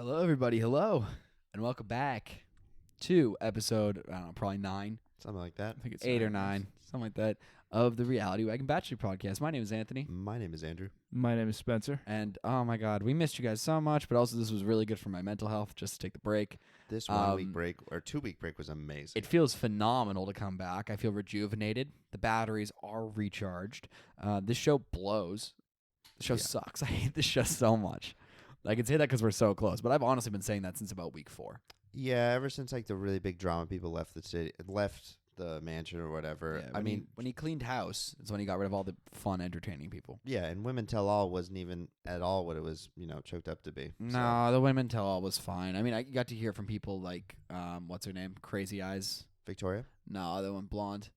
Hello, everybody. Hello, and welcome back to episode, I don't know, probably 9. Something like that. I think it's 8 or 9, something like that, of the Reality Wagon Bachelor podcast. My name is Anthony, My name is Andrew. My name is Spencer. and oh my God, we missed you guys so much, but also this was really good for my mental health, just to take the break. This 1 week break or 2 week break was amazing. It feels phenomenal to come back. I feel rejuvenated. The batteries are recharged. This show blows. The show sucks. I hate this show so much. I can say that because we're so close, but I've honestly been saying that since about week 4. Yeah, ever since like the really big drama people left the city, left the mansion or whatever. Yeah, I mean, when he cleaned house, it's when he got rid of all the fun, entertaining people. yeah, and Women Tell All wasn't even at all what it was, choked up to be. No, the Women Tell All was fine. I mean, I got to hear from people like, what's her name? Crazy Eyes. Victoria? No, the one blonde.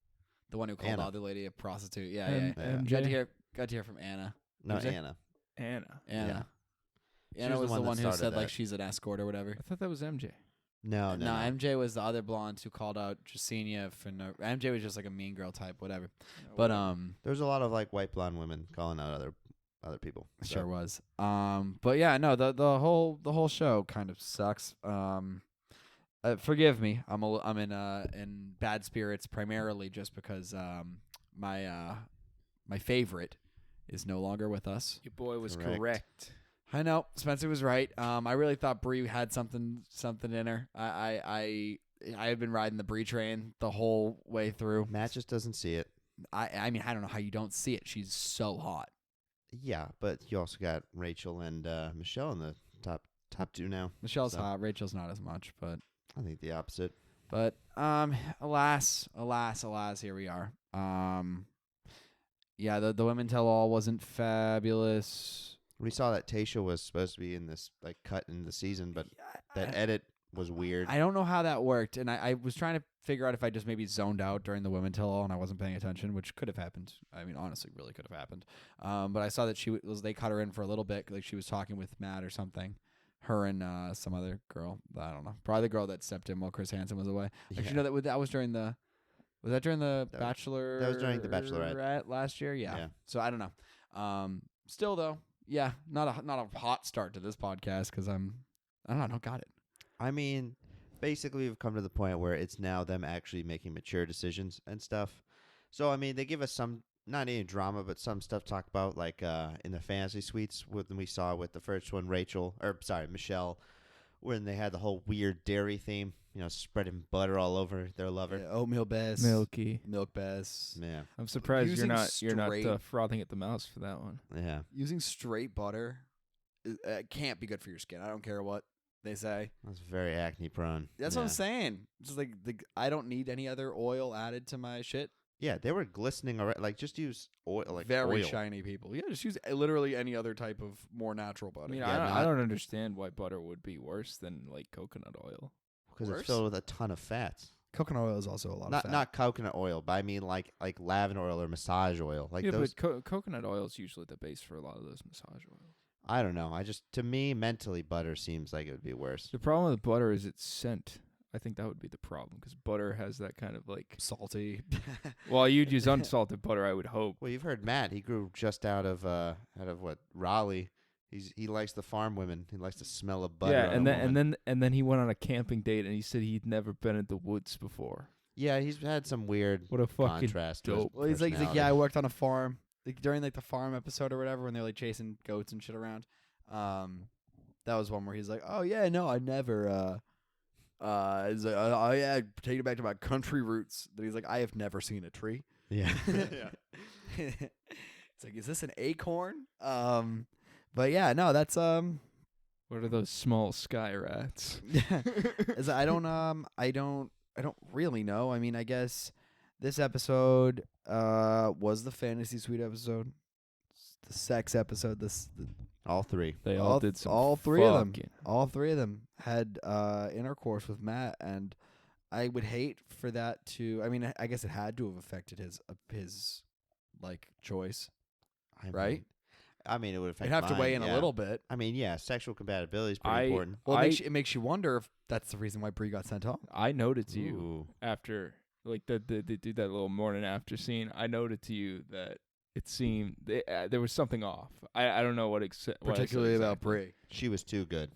The one who called Anna. the other lady a prostitute. Yeah, M- yeah. MJ? Got to hear from Anna. No, Who's that? Anna. Anna. Anna. She Anna was the one that who started said like that. she's an escort or whatever. I thought that was MJ. No, no. MJ was the other blonde who called out Jasenia for no. MJ was just like a mean girl type, whatever. But There's a lot of like white blonde women calling out other people. So. sure was. But yeah, no, the whole show kind of sucks. Forgive me. I'm in bad spirits primarily just because my favorite is no longer with us. Your boy was Correct. correct. I know Spencer was right. I really thought Bree had something in her. I had been riding the Bree train the whole way through. Matt just doesn't see it. I mean, I don't know how you don't see it. She's so hot. Yeah, but you also got Rachel and Michelle in the top two now. Michelle's So- hot. Rachel's not as much, but I think the opposite. alas, here we are. Yeah, the Women Tell All wasn't fabulous. We saw that Tasha was supposed to be in this like cut in the season, but that edit was weird. I don't know how that worked, and I was trying to figure out if I just maybe zoned out during the Women Tell All and I wasn't paying attention, which could have happened. I mean, honestly, really could have happened. But I saw that they cut her in for a little bit, like she was talking with Matt or something. Her and some other girl, I don't know, probably the girl that stepped in while Chris Hansen was away. Actually, Yeah. no, that was during the. Was that during the That- Bachelor? that was during the Bachelorette. Last year. Yeah. Yeah. So I don't know. Still though, yeah, not a hot start to this podcast because I don't got it. I mean, basically, we've come to the point where it's now them actually making mature decisions and stuff. So, I mean, they give us some, not any drama, but some stuff to talk about, like in the fantasy suites, when we saw with the first one, Michelle, when they had the whole weird dairy theme, spreading butter all over their lover. Yeah, oatmeal Bess, Milky. milk Bess. Yeah, I'm surprised Using you're not straight- frothing at the mouth for that one. yeah. Using straight butter can't be good for your skin. I don't care what they say. That's very acne prone. That's yeah. what I'm saying. Just like I don't need any other oil added to my shit. Yeah, they were glistening already. Like, just use oil, like Very oil. shiny people. Yeah, just use literally any other type of more natural butter. I mean, Yeah, I don't understand why butter would be worse than like coconut oil. Because Worse? it's filled with a ton of fats. Coconut oil is also a lot Not coconut oil, but I mean like lavender oil or massage oil. Like yeah, those. but coconut oil is usually the base for a lot of those massage oils. I don't know. To me, mentally, butter seems like it would be worse. The problem with butter is its scent. I think that would be the problem because butter has that kind of like. salty. Well, you'd use unsalted butter, I would hope. Well, you've heard Matt. He grew just out of what, Raleigh. He likes the farm women. He likes the smell of butter. Yeah, on a woman. and then he went on a camping date and he said he'd never been in the woods before. Yeah, he's had some weird What a fucking contrast. to his dope. Well, he's like, yeah, I personality. worked on a farm. Like during like the farm episode or whatever, when they're like chasing goats and shit around. That was one where he's like, oh yeah, no, I never. He's like, oh yeah, take it back to my country roots. Then he's like, I have never seen a tree. Yeah. It's like, is this an acorn? But yeah, no, that's What are those small sky rats? I don't really know. I mean, I guess this episode was the fantasy suite episode, the sex episode. All three. They all did some. all three of them. fucking- All three of them had intercourse with Matt, and I would hate for that to. I mean, I guess it had to have affected his like choice, right? I mean, it would affect You'd have to weigh in mine, a yeah. little bit. I mean, yeah, sexual compatibility is pretty important. Well, it makes you wonder if that's the reason why Bree got sent home. I noted to you Ooh. after, like, they do that little morning after scene. I noted to you that it seemed there was something off. I don't know what Particularly about exactly. Bree. She was too good.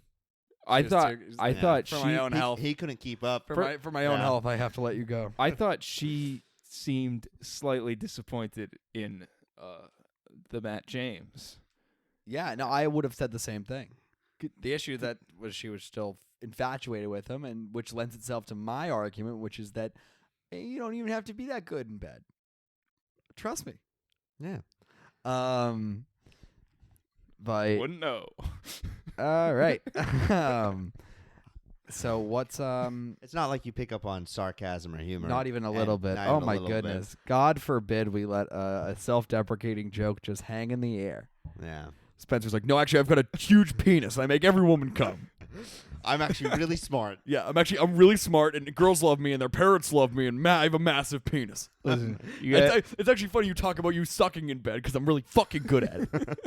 I Just thought to- I yeah, thought for she my own health. He couldn't keep up. For my own yeah. health, I have to let you go. I thought she seemed slightly disappointed in the Matt James. Yeah, no, I would have said the same thing. The issue that was she was still infatuated with him, and which lends itself to my argument, which is that you don't even have to be that good in bed. Trust me. Yeah. But Wouldn't know. all right. So what's It's not like you pick up on sarcasm or humor. not even a and little bit. not Oh even a my little bit. goodness. God forbid we let a self-deprecating joke just hang in the air. Yeah. Spencer's like, "No, actually I've got a huge penis and I make every woman come." I'm actually really smart. Yeah, I'm really smart and girls love me and their parents love me and I have a massive penis. Listen, It's actually funny you talk about you sucking in bed because I'm really fucking good at it.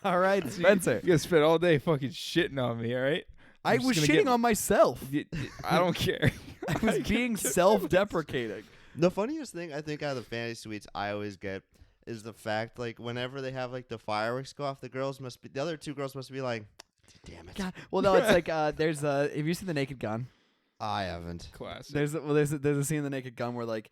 All right, Spencer. you guys spent all day fucking shitting on me, all right? I I'm just was gonna shitting get- on myself. I don't care. I was being self-deprecating. The funniest thing I think out of the fantasy suites I always get is the fact like whenever they have like the fireworks go off, the other two girls must be like, damn it. God. Well, no, it's like there's have you seen The Naked Gun? I haven't. Classic. There's a scene in The Naked Gun where like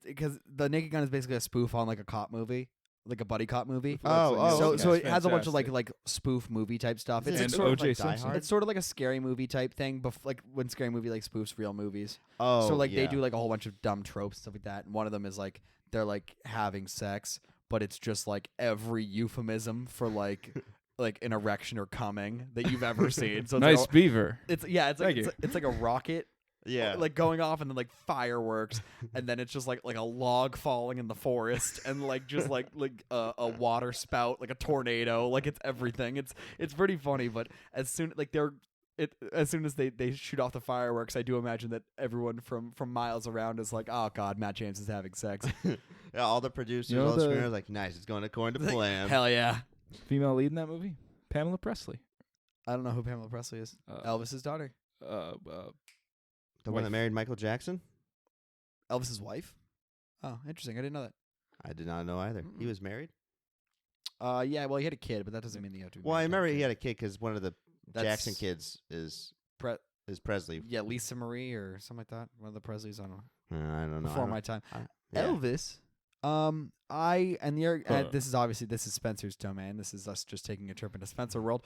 because The Naked Gun is basically a spoof on like a cop movie. Like a buddy cop movie. Oh, so okay. it has a bunch of Fantastic. like spoof movie type stuff. Is It's it And like sort of O.J. like Die Simpson. Hard? it's sort of like a scary movie type thing, like when scary movie like spoofs real movies. Oh, So like yeah. they do like a whole bunch of dumb tropes stuff like that, and one of them is like they're like having sex, but it's just like every euphemism for like an erection or coming that you've ever seen. So it's Nice like beaver. it's like Thank it's like a rocket. Yeah. Like going off and then like fireworks and then it's just like a log falling in the forest and like just like a water spout, like a tornado, like it's everything. It's pretty funny, but as soon as soon as they shoot off the fireworks, I do imagine that everyone from miles around is like, "Oh God, Matt James is having sex." Yeah, all the producers, You know all the the- screeners, like, nice, it's going according to Like, plan. Hell yeah! Female lead in that movie? Pamela Presley. I don't know who Pamela Presley is. Elvis's daughter. The one that wife. married Michael Jackson? Elvis's wife. Oh, interesting. I didn't know that. I did not know either. He Mm-mm. was married? Yeah. Well, he had a kid, but that doesn't mean that you have to. be Well, I married to have remember a he kid. had a kid because one of the That's Jackson kids is Pre- Presley. Yeah, Lisa Marie or something like that. One of the Presleys. I don't know. I don't know. Before my time. Yeah. Elvis. This is Spencer's domain. This is us just taking a trip into Spencer world.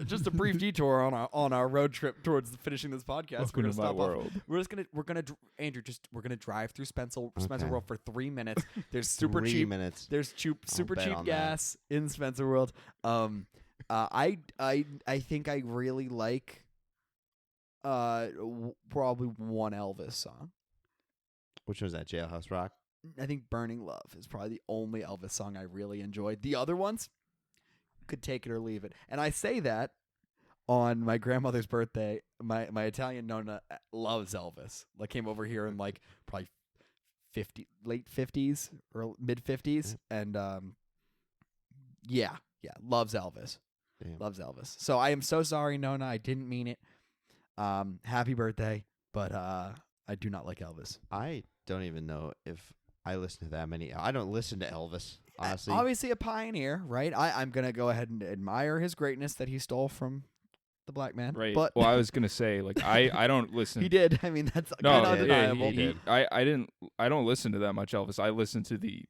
Just a brief detour on our road trip towards finishing this podcast. Welcome to my world. We're gonna Andrew. We're gonna drive through Spencer Okay. World for 3 minutes. There's super 3 cheap. minutes. There's super bet cheap on that. gas in Spencer World. I think I really like probably one Elvis song. Which was that? Jailhouse Rock? I think Burning Love is probably the only Elvis song I really enjoyed. The other ones could take it or leave it. And I say that on my grandmother's birthday. My Italian nonna loves Elvis. Like came over here in like probably late 50s or mid 50s and yeah, loves Elvis. Damn. Loves Elvis. So I am so sorry, Nona. I didn't mean it. Happy birthday, but I do not like Elvis. I don't even know if I listen to that many. I don't listen to Elvis, honestly. Obviously a pioneer, right? I'm going to go ahead and admire his greatness that he stole from the black man. Right. But Well, I was gonna say, like, I don't listen. he did. I mean, that's No, kind of yeah, undeniable. he did. I don't listen to that much Elvis. I listen to the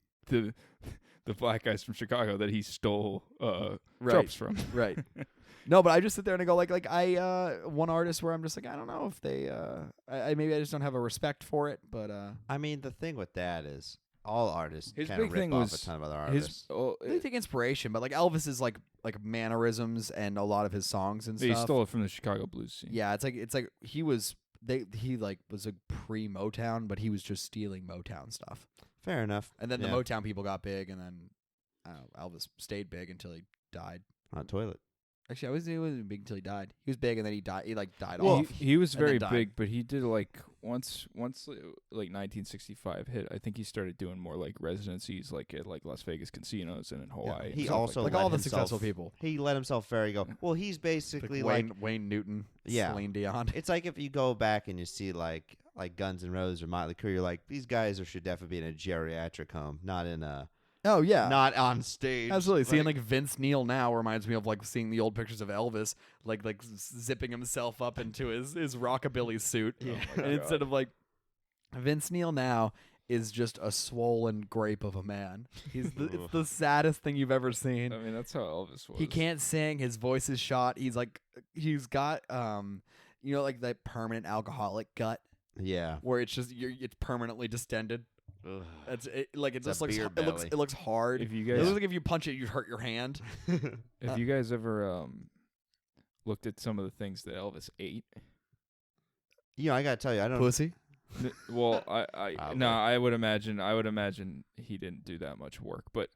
black guys from Chicago that he stole Right. tropes from. Right. No, but I just sit there and I go like I one artist where I'm just like I don't know if they I maybe I just don't have a respect for it, but I mean, the thing with that is all artists His kind of big rip thing off was a ton of other artists. they take inspiration. But like Elvis is like mannerisms and a lot of his songs and he stuff. stole it from the Chicago blues scene. Yeah, it's like he was was a pre Motown, but he was just stealing Motown stuff. Fair enough. And then Yeah. the Motown people got big, and then Elvis stayed big until he died. On toilet. Actually, he wasn't big until he died. He was big, and then he died. He died Well, off. he was and then very died. big, but he did like once like 1965 hit. I think he started doing more like residencies, like at like Las Vegas casinos and in Hawaii. and He stuff also like like all let the successful people. He let himself very go. Well, he's basically Like like Wayne Newton, Yeah. Celine Dion. it's like if you go back and you see like Guns N' Roses or Motley Crue, you're like, these guys should definitely be in a geriatric home, not in a Oh yeah, not on stage. absolutely. Seeing like Vince Neil now reminds me of like seeing the old pictures of Elvis, like zipping himself up into his rockabilly suit, Yeah. Oh my and God. instead of like Vince Neil now is just a swollen grape of a man. It's the saddest thing you've ever seen. I mean, that's how Elvis was. He can't sing. His voice is shot. He's got like that permanent alcoholic gut Yeah. where it's just it's permanently distended. Ugh. It It's just a looks beer it looks hard. If you It guys, looks like if you punch it, you'd hurt your hand. if you guys ever looked at some of the things that Elvis ate, I gotta tell you, I don't. Pussy. well, I Probably. no, I would imagine he didn't do that much work, but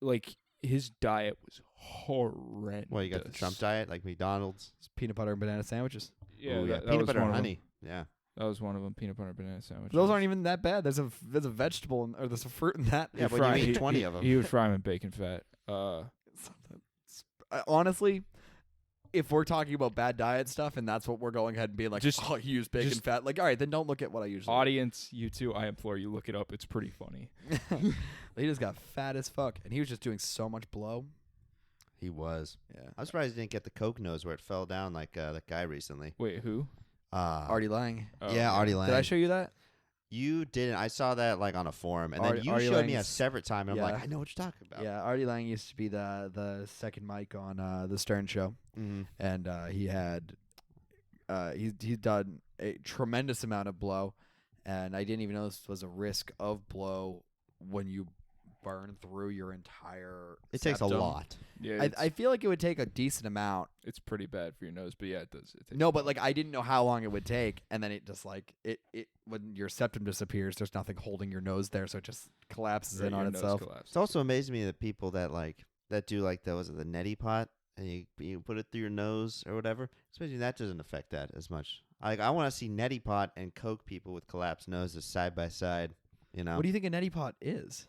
like his diet was horrendous. Well, you got the Trump diet, like McDonald's. It's peanut butter and banana sandwiches. Yeah, Ooh, that peanut was butter one and of them. honey. Yeah. That was one of them. Peanut butter banana sandwiches. Those aren't even that bad. There's a vegetable or there's a fruit in that. Yeah, but you eat 20 of them. He would fry them in bacon fat. Honestly, if we're talking about bad diet stuff and that's what we're going ahead and being like, Just- oh, you use bacon just- fat. Like, all right, then don't look at what I usually. Audience, you too. I implore you, look it up. It's pretty funny. He just got fat as fuck, and he was just doing so much blow. He was. Yeah, I'm surprised he didn't get the Coke nose where it fell down like that guy recently. Wait, who? Artie Lang. Oh, yeah, Artie Lang. Did I show you that? You didn't. I saw that like on a forum, and Artie- then you Artie showed me a Lang's- separate time, and I'm yeah. like, I know what you're talking about. Yeah, Artie Lang used to be the second mic on the Stern Show, Mm-hmm. and he had he's done a tremendous amount of blow, and I didn't even know this was a risk of blow when you burn through your entire. It takes a septum. lot. Yeah, I feel like it would take a decent amount. it's pretty bad for your nose, but yeah, it does. It takes No, a but lot. like I didn't know how long it would take, and then it just like it when your septum disappears, there's nothing holding your nose there, so it just collapses Right, in your on nose itself. collapsed. It's also amazing to me that people that do like the neti pot, and you put it through your nose or whatever. Especially that doesn't affect that as much. Like I want to see neti pot and Coke people with collapsed noses side by side. You know, What do you think a neti pot is?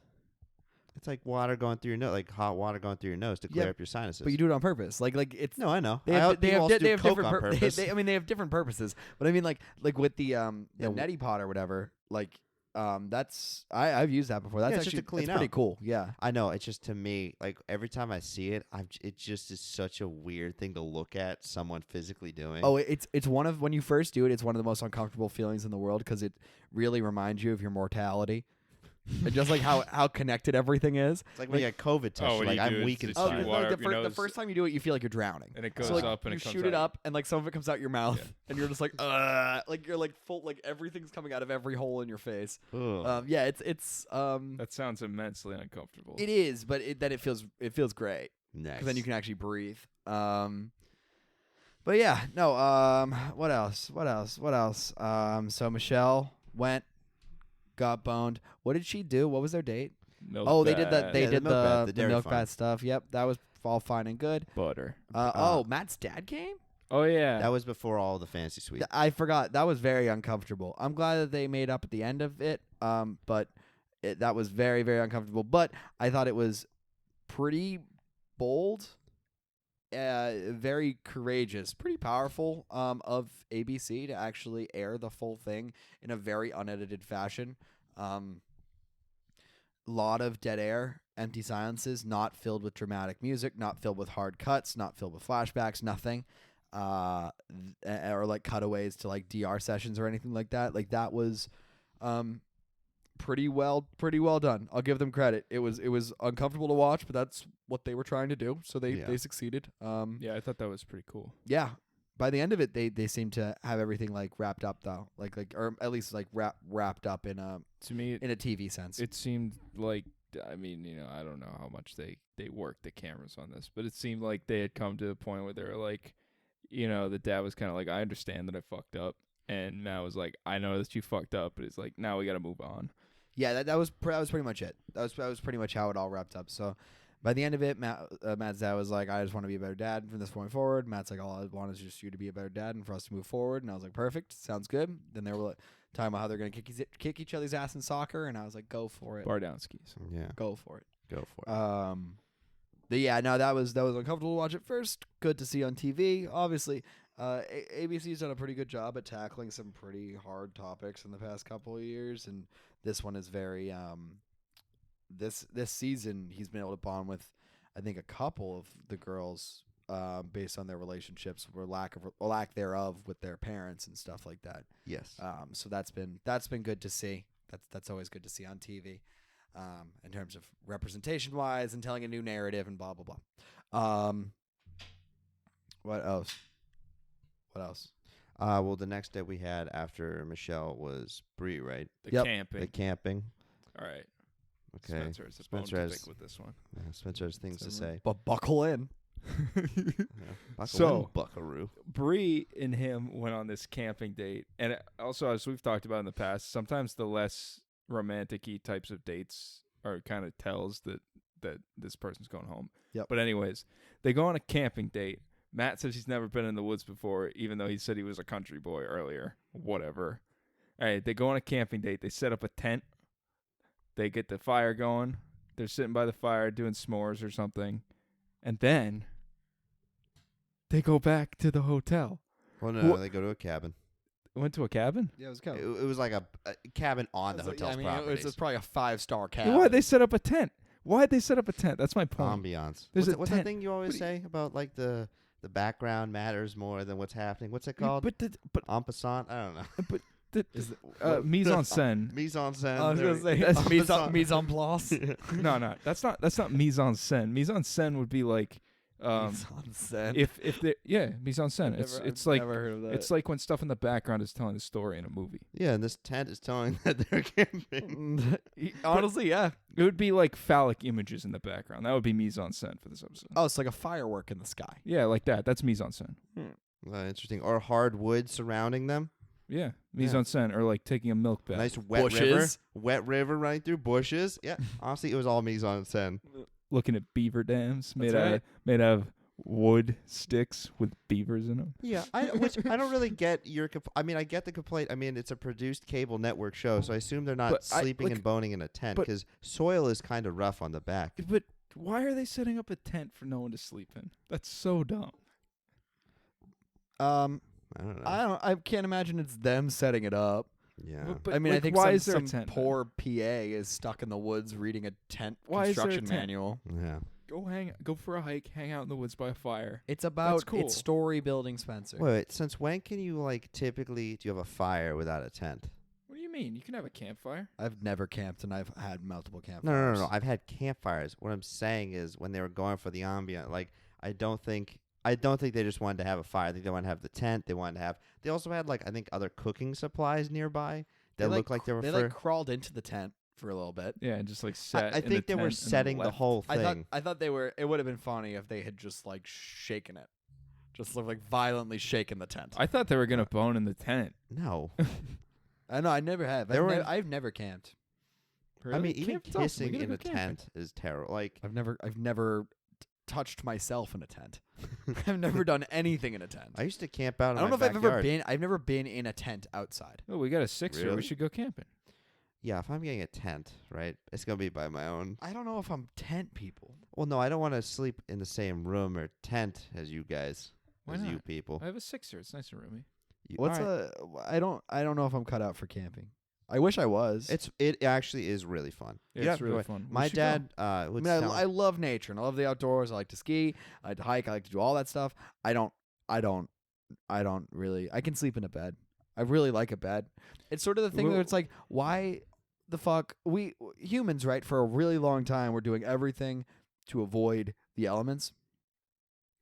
it's like water going through your nose, like hot water going through your nose to clear Yeah, up your sinuses. But you do it on purpose. Like it's no, I know. They I have, hope they people have, also they do have Coke different on purpose. I mean, they have different purposes. But I mean, like with the Yeah, neti pot or whatever. Like that's I've used that before. That's Yeah, it's just actually to clean that's pretty out. cool. Yeah. I know. It's just to me, like every time I see it, it just is such a weird thing to look at someone physically doing. Oh, it's one of when you first do it, it's one of the most uncomfortable feelings in the world because it really reminds you of your mortality. And just like how connected everything is. It's like when you get COVID test. Oh, you're when like you I'm do it, weak it's inside. just like water the, up your the nose. first time you do it, you feel like you're drowning. And it goes So like up and you it comes shoot it out. up, and like some of it comes out your mouth, Yeah. and you're just like you're like full, like everything's coming out of every hole in your face. Ugh. Yeah, it's That sounds immensely uncomfortable. it is, but then it feels great Nice. because then you can actually breathe. But yeah, no. What else? So Michelle got boned. What did she do? What was their date? Milk Oh, they did that. bad. They Yeah, did the milk bat, the the dairy milk farm. bat stuff. Yep, that was all fine and good. butter. Matt's dad came. Oh yeah. That was before all the fancy suite. I forgot. That was very uncomfortable. I'm glad that they made up at the end of it. But that was very, very uncomfortable. But I thought it was pretty bold, very courageous, pretty powerful of ABC to actually air the full thing in a very unedited fashion. Lot of dead air, empty silences, not filled with dramatic music, not filled with hard cuts, not filled with flashbacks, nothing. Or like cutaways to like DR sessions or anything like that. Like that was pretty well done. I'll give them credit. It was uncomfortable to watch, but that's what they were trying to do. So they succeeded. Yeah, I thought that was pretty cool. Yeah. By the end of it, they seem to have everything like wrapped up though, like or at least like wrapped up in a To me, TV sense. it seemed like, I mean, I don't know how much they worked the cameras on this, but it seemed like they had come to a point where they were like, the dad was kind of like, I understand that I fucked up, and Matt was like, I know that you fucked up, but it's like, now we got to move on. Yeah, that was pretty much it. That was pretty much how it all wrapped up. So by the end of it, Matt's dad was like, I just want to be a better dad from this point forward. Matt's like, all I want is just you to be a better dad and for us to move forward. And I was like, perfect, sounds good. Then they were like, talking about how they're gonna kick each other's ass in soccer, and I was like, go for it, Bar down skis. Yeah, go for it. go for it. But yeah, no, that was uncomfortable to watch at first. Good to see on TV. Obviously, ABC's done a pretty good job at tackling some pretty hard topics in the past couple of years, and this one is very this season he's been able to bond with, I think, a couple of the girls based on their relationships or lack thereof with their parents and stuff like that. Yes. So that's been good to see. That's always good to see on TV. In terms of representation wise and telling a new narrative and blah blah blah. What else? Well, the next day we had after Michelle was Bree, right? Yep. Camping. The camping. All right. Okay. Spencer has a Spencer bone to has- pick with this one. Yeah, Spencer has things to say. But buckle in. Buckle So- in, Buckaroo. Bree and him went on this camping date, and also, as we've talked about in the past, sometimes the less romantic-y types of dates are kind of tells that this person's going home. Yep. But anyways, they go on a camping date. Matt says he's never been in the woods before, even though he said he was a country boy earlier. Whatever. All right, they go on a camping date. They set up a tent. They get the fire going. They're sitting by the fire doing s'mores or something. And then they go back to the hotel. Well, no, Wha- they go to a cabin. Went to a cabin? Yeah, it was It was like a cabin on the hotel's property. it's probably a 5-star cabin. Why'd they set up a tent? Why'd they set up a tent? That's my point. Ambiance. There's What's, a what's that tent. thing you always What do say about like the background matters more than what's happening? What's it called? But En passant? I don't know. Is it, mise en scène. Mise en scène. I was There gonna we say go. that's mise En en place. No, that's not mise en scène. Mise en scène would be like Mise en scène. if they mise en scène. It's like never heard of that. it's like when stuff in the background is telling a story in a movie. Yeah, and this tent is telling that they're camping. Honestly, yeah. It would be like phallic images in the background. That would be mise en scène for this episode. Oh, it's like a firework in the sky. Yeah, like that. That's mise en scène. Interesting. Or hard wood surrounding them. Yeah, mise Yeah. en scène, or like taking a milk bath. Nice wet river. Bushes. Wet river running through bushes. Yeah, honestly, it was all mise en scène. Looking at beaver dams made That's out made out of wood sticks with beavers in them. Yeah, which I don't really get your. I mean, I get the complaint. I mean, it's a produced cable network show, so I assume they're not But sleeping and boning in a tent but- because soil is kind of rough on the back. But why are they setting up a tent for no one to sleep in? That's so dumb. I don't know. I can't imagine it's them setting it up. Yeah. But I mean, I like, think why some, is there a some tent then? poor PA is stuck in the woods reading a tent Why is there a construction tent? manual. Yeah. Go for a hike, hang out in the woods by a fire. It's about cool. it's story building, Spencer. Wait, since when can you like typically do you have a fire without a tent? What do you mean? You can have a campfire. I've never camped, and I've had multiple campfires. No. I've had campfires. What I'm saying is when they were going for the ambient, like I don't think they just wanted to have a fire. I think they wanted to have the tent. They also had like I think other cooking supplies nearby that looked like they were for. crawled into the tent for a little bit. Yeah, and just like sat. I in the think they tent were and then setting the left. whole thing. I thought they were. It would have been funny if they had just like shaken it, just like violently shaken the tent. I thought they were gonna bone in the tent. No. I know. I never have. I've never camped. I mean, even Camp's awesome. We kissing gotta in go a camping. tent is terrible. Like, I've never touched myself in a tent. I've never done anything in a tent. I used to camp out in I don't my know if backyard. I've ever been. I've never been in a tent outside. Oh, we got a sixer. Really? We should go camping. Yeah, if I'm getting a tent, right, it's gonna be by my own. I don't know if I'm tent people. Well, no, I don't want to sleep in the same room or tent as you guys, Why as you not? people. I have a sixer. It's nice and roomy. What's alright. I don't know if I'm cut out for camping. I wish I was. It actually is really fun. Yeah, You it's have to really enjoy- fun. We My should go. dad I would mean, tell- I love nature and I love the outdoors. I like to ski. I like to hike. I like to do all that stuff. I don't really. I can sleep in a bed. I really like a bed. It's sort of the thing where Well- it's like, why the fuck we humans, right? For a really long time, we're doing everything to avoid the elements,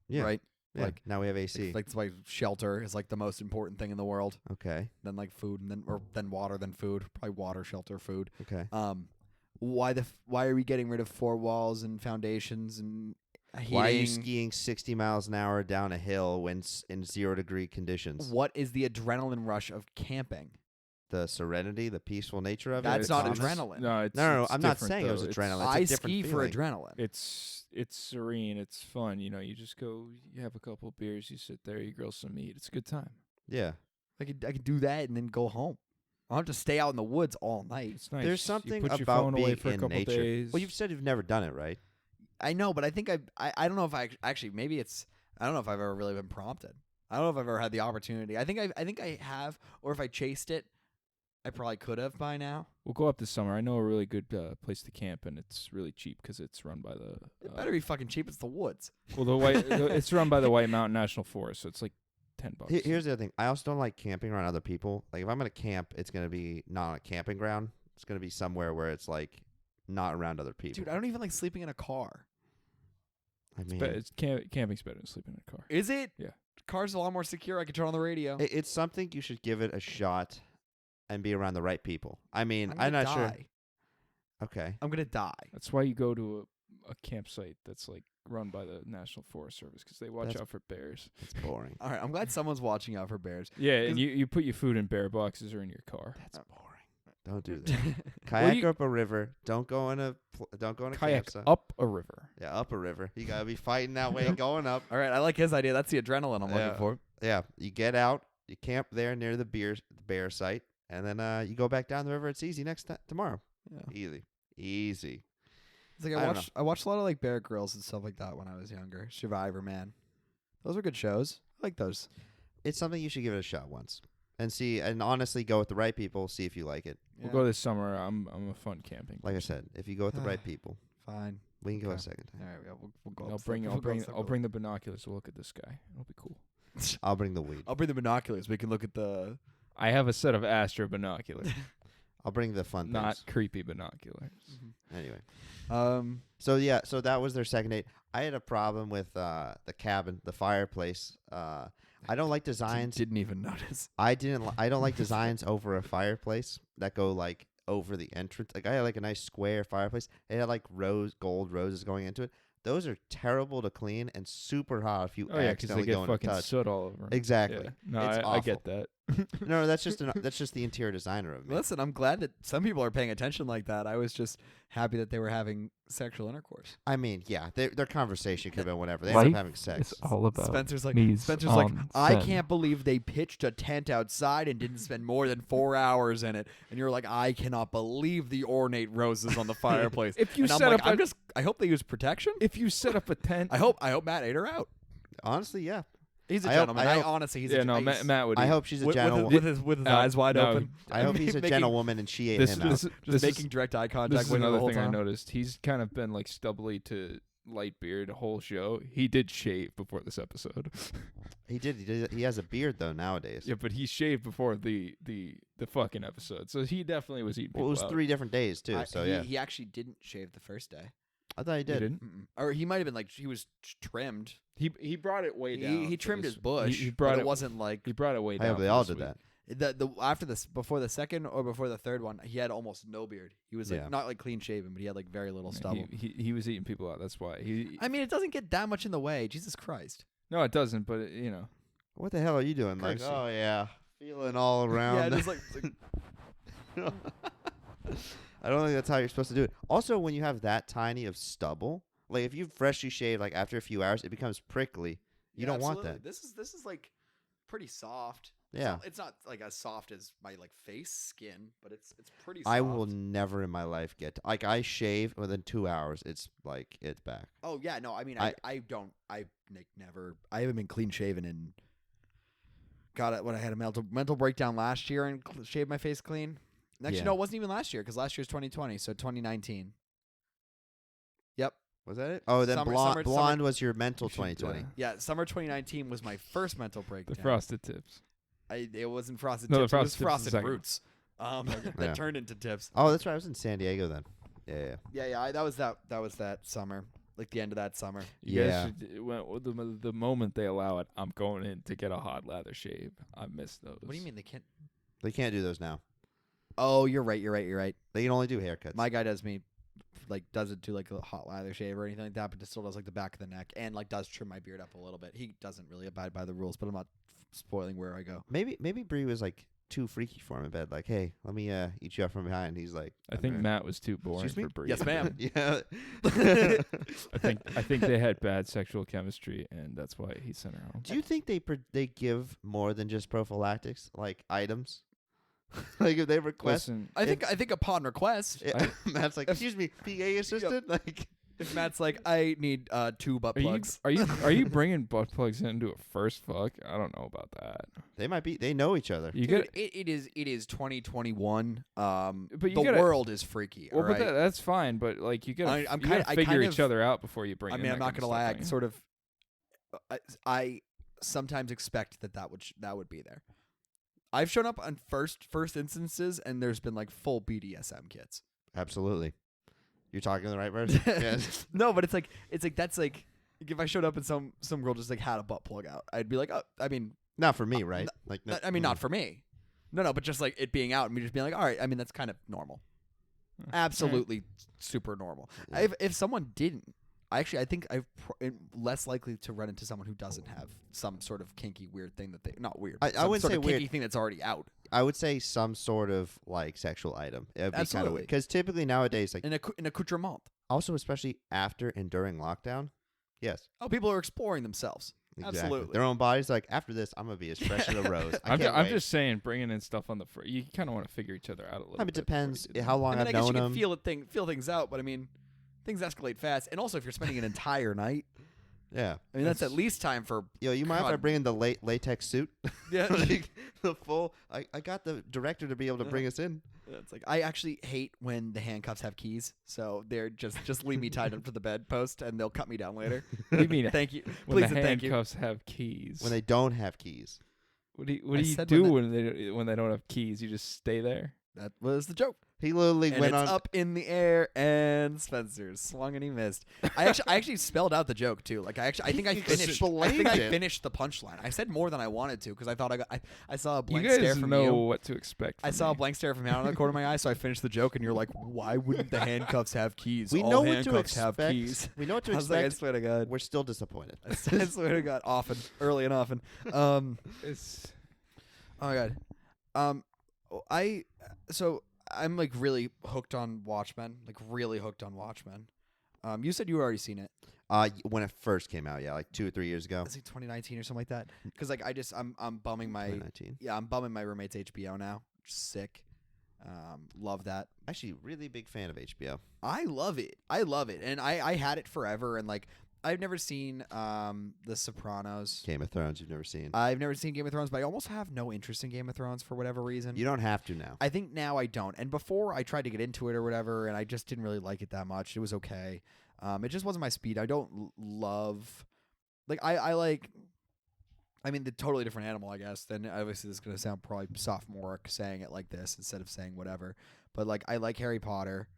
yeah, right? yeah. Like Now we have AC. like that's why shelter is like the most important thing in the world. Okay. Then like food, and then water, then food. Probably water, shelter, food. Okay. Why are we getting rid of four walls and foundations and heating? Why are you skiing 60 miles an hour down a hill when in 0-degree conditions? What is the adrenaline rush of camping? The serenity, the peaceful nature of it. That's the not calmness? adrenaline. No, it's No, it's I'm not different, saying it was though. It's- adrenaline. It's a I different ski for feeling. adrenaline. It's serene. It's fun. You know, you just go. You have a couple of beers. You sit there. You grill some meat. It's a good time. Yeah. I could do that and then go home. I don't have to stay out in the woods all night. It's nice. There's You something put your about phone away being for a in couple nature. days. Well, you've said you've never done it, right? I know, but I think I don't know if I actually maybe it's I don't know if I've ever really been prompted. I don't know if I've ever had the opportunity. I think I have, or if I chased it, I probably could have by now. We'll go up this summer. I know a really good place to camp, and it's really cheap because it's run by the. It better be fucking cheap. It's the woods. Well, it's run by the White Mountain National Forest, so it's like $10. Here's the other thing. I also don't like camping around other people. Like if I'm gonna camp, it's gonna be not on a camping ground. It's gonna be somewhere where it's like not around other people. Dude, I don't even like sleeping in a car. I mean, Camping's better than sleeping in a car. Is it? Yeah. Car's a lot more secure. I can turn on the radio. it's something you should give it a shot and be around the right people. I mean, I'm not gonna sure. die. Okay. I'm gonna die. That's why you go to a campsite that's like run by the National Forest Service because they watch That's- out for bears. It's boring. All right, I'm glad someone's watching out for bears. Yeah, 'Cause- and you put your food in bear boxes or in your car. That's boring. Don't do that. Kayak up a river. Don't go in a Kayak campsite. up a river. Yeah, up a river. You gotta be fighting that way, going up. All right, I like his idea. That's the adrenaline I'm Yeah. looking for. Yeah, you get out, you camp there near the bear site, and then you go back down the river. It's easy tomorrow. Yeah. Easy. It's like I don't I watched a lot of like Bear Grylls and stuff like that when I was younger. Survivor, man. Those were good shows. I like those. It's something you should give it a shot once and see, and honestly go with the right people. See if you like it. We'll go this summer. I'm a fun camping. Like I said, if you go with the right people, Fine. we can go a Okay. second time. All right, yeah, we'll go. I'll bring the binoculars to look at this guy. It'll be cool. I'll bring the weed. I'll bring the binoculars. We can look at the. I have a set of Astro binoculars, I'll bring the fun not things. creepy binoculars. Anyway. Um. So that was their second date. I had a problem with the cabin, the fireplace. I don't like designs. Didn't even notice. I don't like designs over a fireplace that go like over the entrance. Like I had like a nice square fireplace. It had like gold roses going into it. Those are terrible to clean and super hot if you Oh yeah, because they accidentally get go into fucking touch. soot all over 'em. Exactly. Yeah. No, It's I get that. No, that's just the interior designer of me. Listen, I'm glad that some people are paying attention like that. I was just happy that they were having sexual intercourse. I mean, yeah, their conversation could have been whatever. They Life end up having sex. It's all about Spencer's like, me's I on can't believe they pitched a tent outside and didn't spend more than 4 hours in it. And you're like, I cannot believe the ornate roses on the fireplace. If you and I'm set like, up I hope they use protection. if you set up a tent, I hope Matt ate her out. Honestly, yeah. He's a I hope- gentleman. I hope- honestly, he's yeah, a no, he's- Matt would. I eat. hope she's a with gentlewoman. with his eyes wide no, open. I hope he's a Making- gentlewoman and she ate This, him out. this, Just this making is, direct eye this contact is with her the another whole thing I time. noticed. He's kind of been like stubbly to light beard the whole show. He did shave before this episode. He did. He has a beard though nowadays. Yeah, but he shaved before the fucking episode, so he definitely was eating. Well, it was people out. 3 different days too. So yeah, He actually didn't shave the first day. I thought he He did. didn't. Or he might have been like he was trimmed. He brought it way down. He for trimmed this- his bush. He brought but it. it wasn't like He brought it way I down. hope they for all this did week. that. the after this before the second or before the third one. He had almost no beard. He was like Yeah. not like clean shaven, but he had like very little stubble. He was eating people out. That's why he. I mean, it doesn't get that much in the way. Jesus Christ. No, it doesn't. But you know, What the hell are you doing? Like, Courtesy. oh yeah, feeling all around. Yeah, just like I don't think that's how you're supposed to do it. Also, when you have that tiny of stubble, like if you freshly shave, like after a few hours, it becomes prickly. You don't want that. This is like pretty soft. Yeah. It's not like as soft as my like face skin, but it's pretty soft. I will never in my life get like I shave within 2 hours. It's like it's back. Oh yeah, no. I mean, I haven't been clean shaven in. Got it when I had a mental breakdown last year and shaved my face clean. And actually, Yeah. no, it wasn't even last year because last year's 2020, so 2019. Yep. Was that it? Oh, then Summer- blonde summer- was your mental You should, 2020. Yeah, summer 2019 was my first mental breakdown. the frosted tips. It wasn't frosted No, the tips. It was frosted tips is the frosted second. roots. That Yeah. turned into tips. Oh, that's right. I was in San Diego then. Yeah. Yeah. That was that summer, like the end of that summer. You Yeah. guys should, the moment they allow it, I'm going in to get a hot lather shave. I miss those. What do you mean they can't? They can't do those now. Oh, you're right. They can only do haircuts. My guy does me, like, doesn't do like a hot lather shave or anything like that, but just still does like the back of the neck and like does trim my beard up a little bit. He doesn't really abide by the rules, but I'm not spoiling where I go. Maybe Bree was like too freaky for him in bed. Like, hey, let me eat you up from behind. He's like, I think "Okay." Matt was too boring Excuse me? for Bree. Yes, ma'am. Yeah. I think they had bad sexual chemistry, and that's why he sent her home. Do you think they give more than just prophylactics, like items? Like if they request, Listen, I think upon request, Matt's like, excuse me, PA assistant. Like, If Matt's like, I need 2 butt plugs. Are you bringing butt plugs into a first fuck? I don't know about that. They might be. They know each other. You Dude, get it is 2021. But you the gotta- world is freaky. well, all but right? that's fine. But like you gotta, I'm you kinda- gotta I figure kind each of- other out before you bring. I in mean, that I'm not kind of gonna lie. stuff, I don't you? sort of, I sometimes expect that would be there. I've shown up on first instances, and there's been like full BDSM kits. Absolutely. You're talking to the right person. Yes. No, but it's like that's like if I showed up and some girl just like had a butt plug out, I'd be like, oh, I mean, Not for me, right? Like, I mean, not for me. No, but just like it being out and me just being like, all right. I mean, that's kind of normal. Absolutely super normal. Yeah. If someone didn't, I think I'm less likely to run into someone who doesn't have some sort of kinky weird thing that they not weird. I some wouldn't sort say of weird. kinky thing that's already out. I would say some sort of like sexual item. It would be kind of Absolutely. weird because typically nowadays, like An accoutrement. also especially after and during lockdown, yes, Oh, people are exploring themselves. exactly. Absolutely. Their own bodies. Like after this, I'm gonna be as fresh as a rose. I'm can't wait. just saying, bringing in stuff on the you kind of want to figure each other out a little. I mean, it bit before you depends do that. how long I mean, I I've guess you known can them. feel things out, but I mean, things escalate fast. And also, if you're spending an entire night, Yeah. I mean, that's at least time for. Yo, you mind if I God. bring in the latex suit? Yeah. Like the full. I got the director to be able to bring us in. It's like I actually hate when the handcuffs have keys, so they're just leave me tied up to the bedpost, and they'll cut me down later. What do you mean? Thank you, When please the and thank you. handcuffs have keys. When they don't have keys. what do I you said do when when they don't have keys? You just stay there. That was the joke. He literally And went it's on. up in the air, and Spencer swung and he missed. I actually spelled out the joke too. Like I think I He finished. explained it. Finished the punchline. I said more than I wanted to because I thought I saw a You blank stare guys from know you. what to expect. I from saw a me. blank stare from you out of the corner of my eye, so I finished the joke, and you're like, "Why wouldn't the handcuffs have keys? We All know what to handcuffs have expect. keys." We know what to I was like, I expect. swear to God. We're still disappointed. I swear to God, often, early and often. It's Oh my God. So I'm like really hooked on Watchmen. Like really hooked on Watchmen. You said you already seen it. When it first came out, yeah, like 2 or 3 years ago. I think 2019 or something like that. Because like I'm bumming my 2019. I'm bumming my roommate's HBO now. Which is sick. Love that. Actually, really big fan of HBO. I love it. And I had it forever. And like I've never seen The Sopranos. Game of Thrones, you've never seen. I've never seen Game of Thrones, but I almost have no interest in Game of Thrones for whatever reason. You don't have to now. I think now I don't. And before I tried to get into it or whatever, and I just didn't really like it that much. It was okay. It just wasn't my speed. I don't love, like I like. I mean, the totally different animal, I guess. Then obviously this is gonna sound probably sophomoric saying it like this instead of saying whatever. But like I like Harry Potter.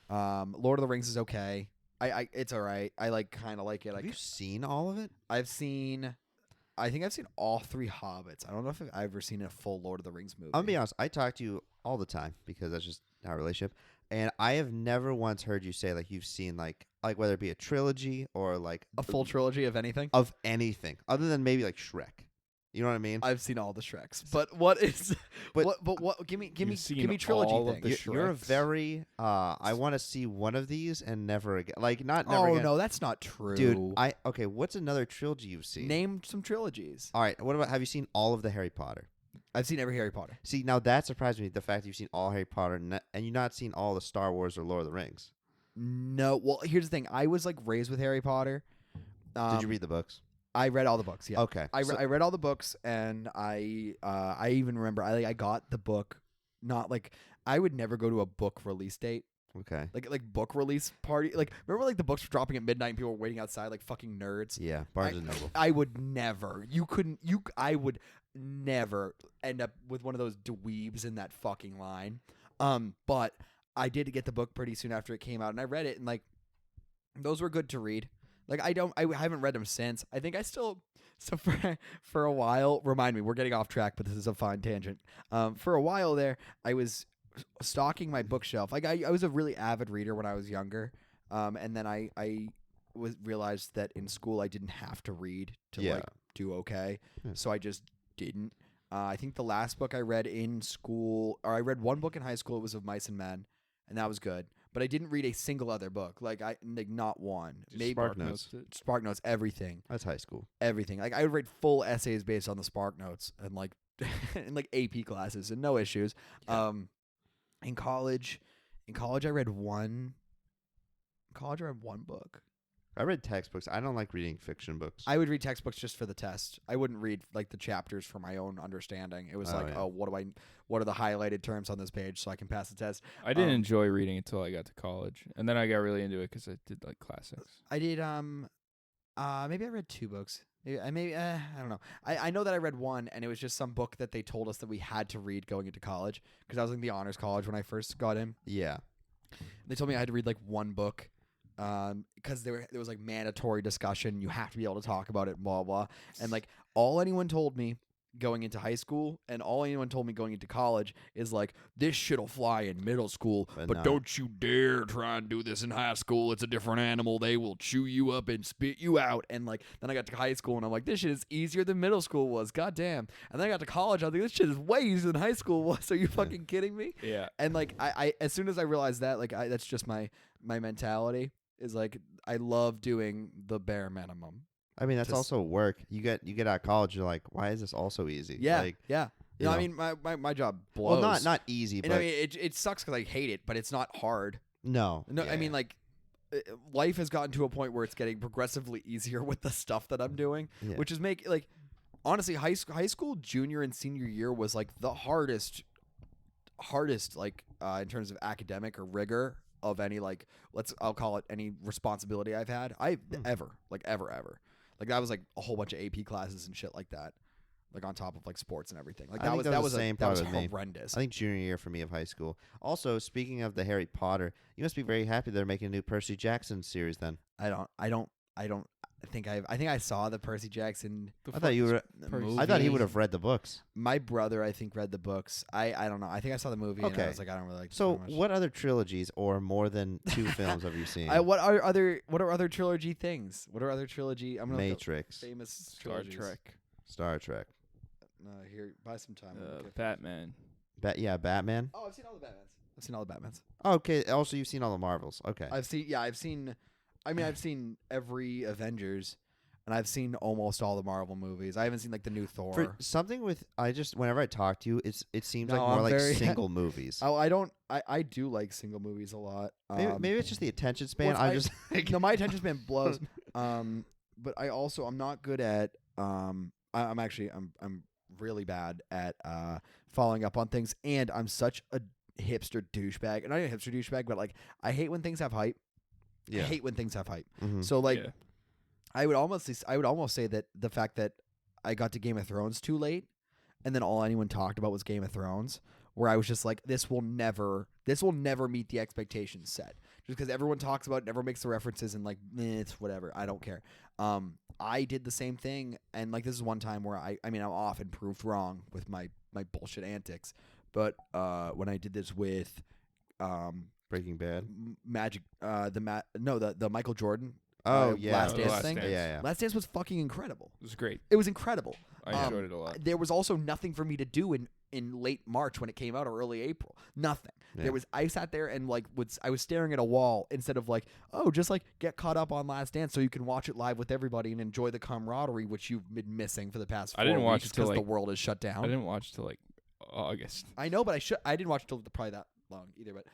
Lord of the Rings is okay. It's all right. I like kind of like it. Have you seen all of it? I think I've seen all 3 Hobbits. I don't know if I've ever seen a full Lord of the Rings movie. I'll be honest. I talk to you all the time because that's just our relationship, and I have never once heard you say like you've seen like whether it be a trilogy or like A full trilogy of anything. of anything other than maybe like Shrek. You know what I mean? I've seen all the Shreks, but what is? But- what? Give me You've seen trilogy all of things. the You're a Shreks. very I want to see one of these and never again. Like not never Oh again. no, that's not true, Dude, okay. What's another trilogy you've seen? Name some trilogies. All right. What about have you seen all of the Harry Potter? I've seen every Harry Potter. See, now that surprised me. The fact that you've seen all Harry Potter and you've not seen all the Star Wars or Lord of the Rings. No, well, here's the thing. I was like raised with Harry Potter. Did you read the books? I read all the books. Yeah, Okay. I so- read all the books, and I even remember I got the book. Not like I would never go to a book release date. okay. Like book release party. Like remember like the books were dropping at midnight and people were waiting outside like fucking nerds. Yeah, Barnes and Noble. I would never. I would never end up with one of those dweebs in that fucking line. But I did get the book pretty soon after it came out, and I read it, and like those were good to read. Like I haven't read them since. I think I still. So for a while, remind me, we're getting off track, but this is a fine tangent. For a while there, I was stocking my bookshelf. Like I was a really avid reader when I was younger. And then I realized that in school I didn't have to read to Yeah. like do okay. Yeah. So I just didn't. I think the last book I read in school, or I read one book in high school, it was Of Mice and Men, and that was good. But I didn't read a single other book. Like not one. Just Maybe Spark Notes. Spark Notes, everything. That's high school. Everything. Like I would read full essays based on the Spark Notes and like in like AP classes and no issues. Yeah. In college I read one college I read one book. I read textbooks. I don't like reading fiction books. I would read textbooks just for the test. I wouldn't read like the chapters for my own understanding. It was what are the highlighted terms on this page so I can pass the test. I didn't enjoy reading until I got to college, and then I got really into it because I did like classics. I did maybe I read 2 books. I don't know. I know that I read one, and it was just some book that they told us that we had to read going into college because I was in the honors college when I first got in. Yeah. They told me I had to read like one book because there was like mandatory discussion. You have to be able to talk about it, blah, blah. And like all anyone told me going into high school and all anyone told me going into college is like, this shit'll fly in middle school, but don't you dare try and do this in high school. It's a different animal. They will chew you up and spit you out. And like, then I got to high school and I'm like, this shit is easier than middle school was. God damn. And then I got to college. I was like, this shit is way easier than high school was. Are you fucking kidding me? Yeah. And like, I as soon as I realized that, like, that's just my mentality is like, I love doing the bare minimum. I mean, that's Just- also work. You get out of college, you're like, why is this all so easy? Yeah, Like, yeah. you No, know. I mean, my job blows. well, not easy, And but I mean, it sucks because I hate it, but it's not hard. no. No, Yeah, I mean, yeah. like, life has gotten to a point where it's getting progressively easier with the stuff that I'm doing, Yeah. which is honestly, high school, junior and senior year was like the hardest, like, in terms of academic or rigor of any, like, I'll call it any responsibility I've had. Ever. Like, that was like a whole bunch of AP classes and shit like that. Like on top of like sports and everything. Like I think that that was was the same that was probably with me. horrendous. I think junior year for me of high school. Also, speaking of the Harry Potter, you must be very happy they're making a new Percy Jackson series then. I think I saw the Percy Jackson. I thought you were. movie. I thought he would have read the books. My brother, I think, read the books. I don't know. I think I saw the movie. And I Okay. was like, I don't really like. So, it very much. what other trilogies or more than 2 films have you seen? What are other trilogy things? What are other trilogy? I'm gonna look up Matrix, famous Star trilogies. Trek, Star Trek, Here, buy some time. Batman. Batman. Oh, I've seen all the Batmans. Oh, okay. Also, you've seen all the Marvels. Okay. I've seen. I mean, I've seen every Avengers, and I've seen almost all the Marvel movies. I haven't seen like the new Thor. For something with whenever I talk to you, it seems No, like more I'm like very- single movies. Oh, I don't. I do like single movies a lot. Maybe it's just the attention span. well, I'm I- just like, No, my attention span blows. But I'm not good at. I'm really bad at following up on things, and I'm such a hipster douchebag. And not even a hipster douchebag, but like I hate when things have hype. yeah. I hate when things have hype. Mhm. So like, Yeah. I would almost say that the fact that I got to Game of Thrones too late, and then all anyone talked about was Game of Thrones, where I was just like, this will never meet the expectations set, just because everyone talks about it, everyone makes the references, and like, it's whatever, I don't care. I did the same thing, and like this is one time where I'm often proved wrong with my bullshit antics, but when I did this with Breaking Bad. the Michael Jordan. Oh yeah. Last Oh, Dance Last thing. Dance. Yeah, yeah. Last Dance was fucking incredible. It was great. It was incredible. I enjoyed it a lot. There was also nothing for me to do in late March when it came out or early April. Nothing. Yeah. I sat there and like I was staring at a wall instead of like, oh, just like get caught up on Last Dance so you can watch it live with everybody and enjoy the camaraderie which you've been missing for the past 4 I didn't watch weeks it till, because the like- world is shut down. I didn't watch till like August. I know, but I didn't watch it till probably that long either. But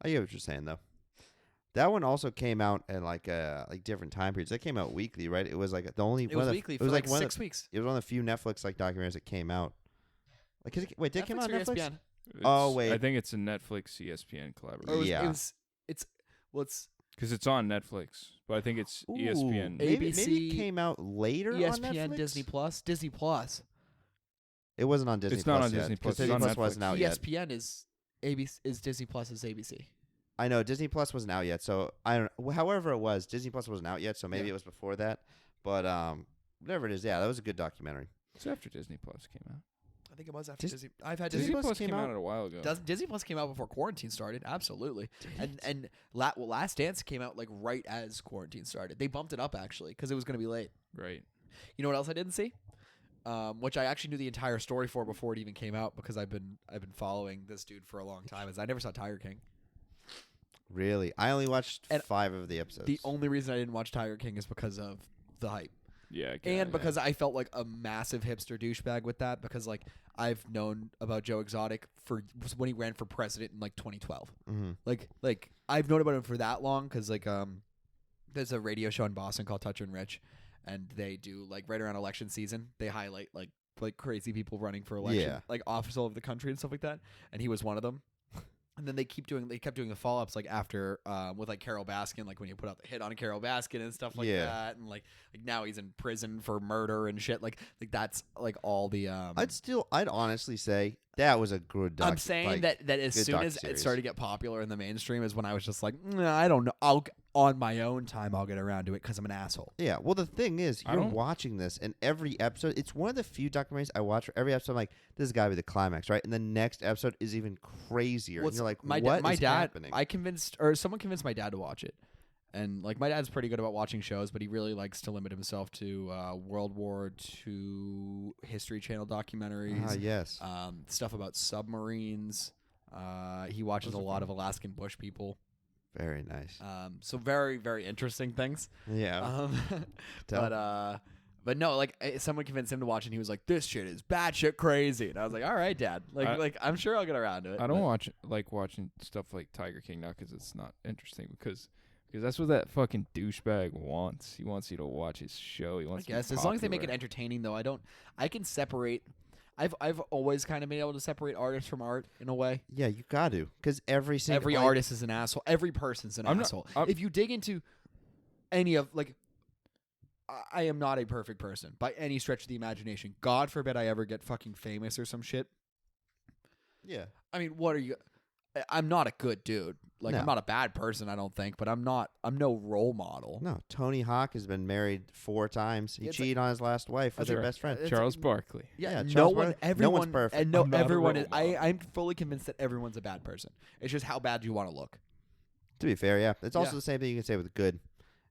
I get what you're saying though. That one also came out at like different time periods. That came out weekly, right? It was like the only it one was of the, weekly it for was like one 6 weeks. It was one of the few Netflix like documentaries that came out. Like, wait, did it come out on Netflix or Netflix? ESPN? Oh, It's- wait. I think it's a Netflix ESPN Or collaboration it was, Yeah. it's because it's on Netflix, but I think it's Ooh, ESPN. Maybe ABC, it came out later on ESPN, Netflix? Disney Plus. It wasn't on Disney It's not Plus on yet, Disney 'cause Plus, it's Disney on Plus Netflix. wasn't out yet. ESPN is ABC is Disney Plus is ABC. I know Disney Plus wasn't out yet, so I don't. However, it was Disney Plus wasn't out yet, so maybe Yeah. it was before that. But whatever it is, yeah, that was a good documentary. It's after Disney Plus came out. I think it was after Dis- Disney. I've had Disney Disney. Plus Plus came came out- out a while ago. Disney Plus came out before quarantine started. Absolutely. And Last Dance came out like right as quarantine started. They bumped it up actually because it was going to be late. Right. You know what else I didn't see? Which I actually knew the entire story for before it even came out because I've been following this dude for a long time. Is I never saw Tiger King. Really, I only watched And 5 of the episodes. The only reason I didn't watch Tiger King is because of the hype. Yeah, And because I felt like a massive hipster douchebag with that, because like I've known about Joe Exotic for when he ran for president in like 2012. Mm-hmm. Like I've known about him for that long because like there's a radio show in Boston called Touch and Rich, and they do like right around election season they highlight like crazy people running for election, Yeah. like office all over the country and stuff like that, and he was one of them. And then they kept doing the follow-ups like after with like Carol Baskin, like when you put out the hit on Carol Baskin and stuff like that, and like now he's in prison for murder and shit, like that's like all the I'd honestly say that was a good I'm saying like, that as good soon as docuseries. it started to get popular in the mainstream is when I was just like, nah, I don't know, on my own time I'll get around to it because I'm an asshole. Yeah, well, the thing is, you're watching this, and every episode, it's one of the few documentaries I watch where every episode I'm like, this has got to be the climax, right? And the next episode is even crazier. Well, and you're like, my what dad, happening? Someone convinced my dad to watch it. And like my dad's pretty good about watching shows, but he really likes to limit himself to World War II History Channel documentaries. Yes. Stuff about submarines. He watches a lot of Alaskan bush people. Very nice. So very, very interesting things. Yeah. But no, like someone convinced him to watch, and he was like, "This shit is batshit crazy." And I was like, "All right, Dad. Like I'm sure I'll get around to it." I don't watching stuff like Tiger King now because it's not interesting because that's what that fucking douchebag wants. He wants you to watch his show. He wants. I guess as long as they make it entertaining, though, I can separate. I've always kind of been able to separate artists from art in a way. Yeah, you got to, because every artist is an asshole. Every person's an asshole. If you dig into any of like. I am not a perfect person by any stretch of the imagination. God forbid I ever get fucking famous or some shit. Yeah. I mean, what are you? I'm not a good dude. Like, No. I'm not a bad person, I don't think, but I'm no role model. No, Tony Hawk has been married 4 times. He cheated on his last wife with her best friend. Charles Barkley. Yeah, Charles no Barkley. one's perfect. And I'm not a everyone role is. model. I'm fully convinced that everyone's a bad person. It's just how bad you want to look. To be fair, yeah. It's also Yeah. the same thing you can say with good.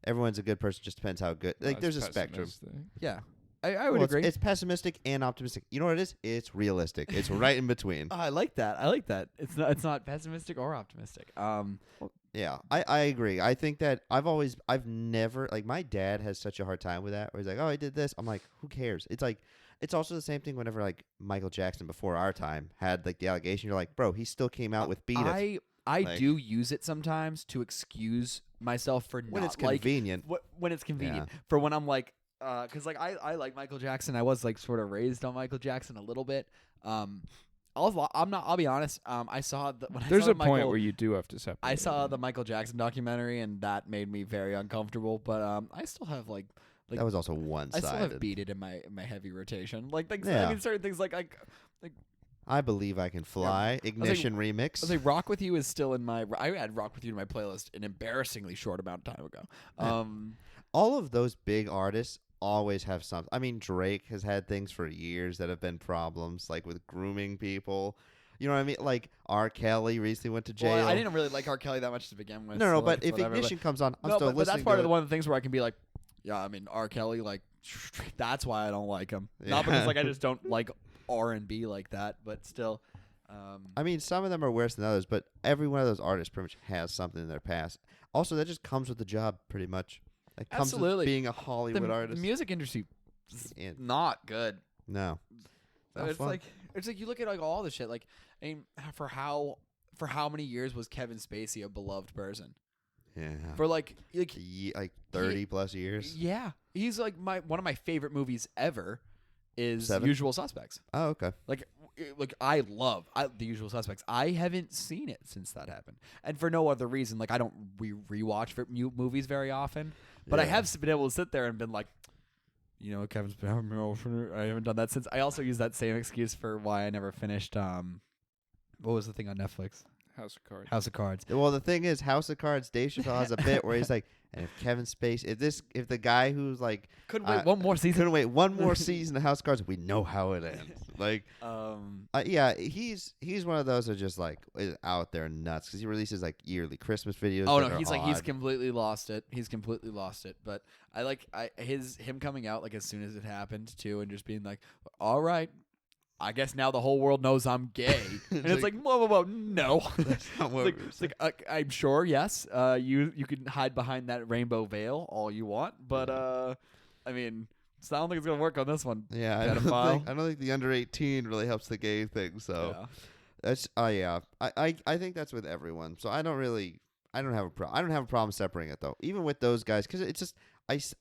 Everyone's a good person, just depends how good. Like, there's a spectrum. Yeah, I would agree. It's pessimistic and optimistic. You know what it is? It's realistic. It's right in between. I like that. It's not pessimistic or optimistic. Yeah, I agree. I think that I've never, like, my dad has such a hard time with that, where he's like, oh, I did this. I'm like, who cares? It's like, it's also the same thing whenever, like, Michael Jackson before our time had, like, the allegation. You're like, bro, he still came out with Beat It. I do use it sometimes to excuse myself for When not it's convenient. when it's convenient. Yeah. For when I'm like, because like I like Michael Jackson. I was like sort of raised on Michael Jackson a little bit. I'll be honest. I saw There's a point where you do have to separate. I saw the Michael Jackson documentary, and that made me very uncomfortable. But I still have like that was also one-sided. I still have Beat It in my heavy rotation. Like things, Yeah. I mean, certain things like I Believe I Can Fly, Ignition remix. I was like, Rock With You is still in my. I had Rock With You in my playlist an embarrassingly short amount of time ago. Yeah. All of those big artists always have something. I mean, Drake has had things for years that have been problems, like with grooming people. You know what I mean? Like R. Kelly recently went to jail. Well, I didn't really like R. Kelly that much to begin with. No, so, but like, if whatever, Ignition comes on, I'm still but listening. that's part to of it. one of the things where I can be like, yeah, I mean R. Kelly, like that's why I don't like him. Yeah. Not because like I just don't like R&B like that, but still. I mean, some of them are worse than others, but every one of those artists pretty much has something in their past. Also, that just comes with the job, pretty much. It comes Absolutely. with being a Hollywood artist. The music industry is And- not good. No. So Not it's fun. like you look at like all the shit. Like, I mean, for how many years was Kevin Spacey a beloved person? Yeah. For like 30 plus years. Yeah, he's like one of my favorite movies ever is 7? Usual Suspects. Oh, okay. Like I love The Usual Suspects. I haven't seen it since that happened, and for no other reason. Like I don't rewatch movies very often, but I Yeah. have been able to sit there and been like, you know, Kevin's been I haven't done that since. I also use that same excuse for why I never finished. What was the thing on Netflix? House of Cards. House of Cards. Well, the thing is, House of Cards, Dave Chappelle has a bit where he's like, and if Kevin Spacey, if the guy who's like, Couldn't wait one more season. couldn't wait one more season of House of Cards, we know how it ends. Like, yeah, he's one of those that just like is out there nuts because he releases like yearly Christmas videos. Oh that no, are he's odd. completely lost it. He's completely lost it. But I like him coming out like as soon as it happened too, and just being like, all right. I guess now the whole world knows I'm gay, and it's like, whoa, no. That's not what It's like I'm sure, yes, you can hide behind that rainbow veil all you want, but I mean, So I don't think it's gonna work on this one. Yeah, Pedophile. I don't think the under 18 really helps the gay thing. So Yeah. that's yeah. I think that's with everyone. So I don't have a problem. I don't have a problem separating it though. Even with those guys, because it's just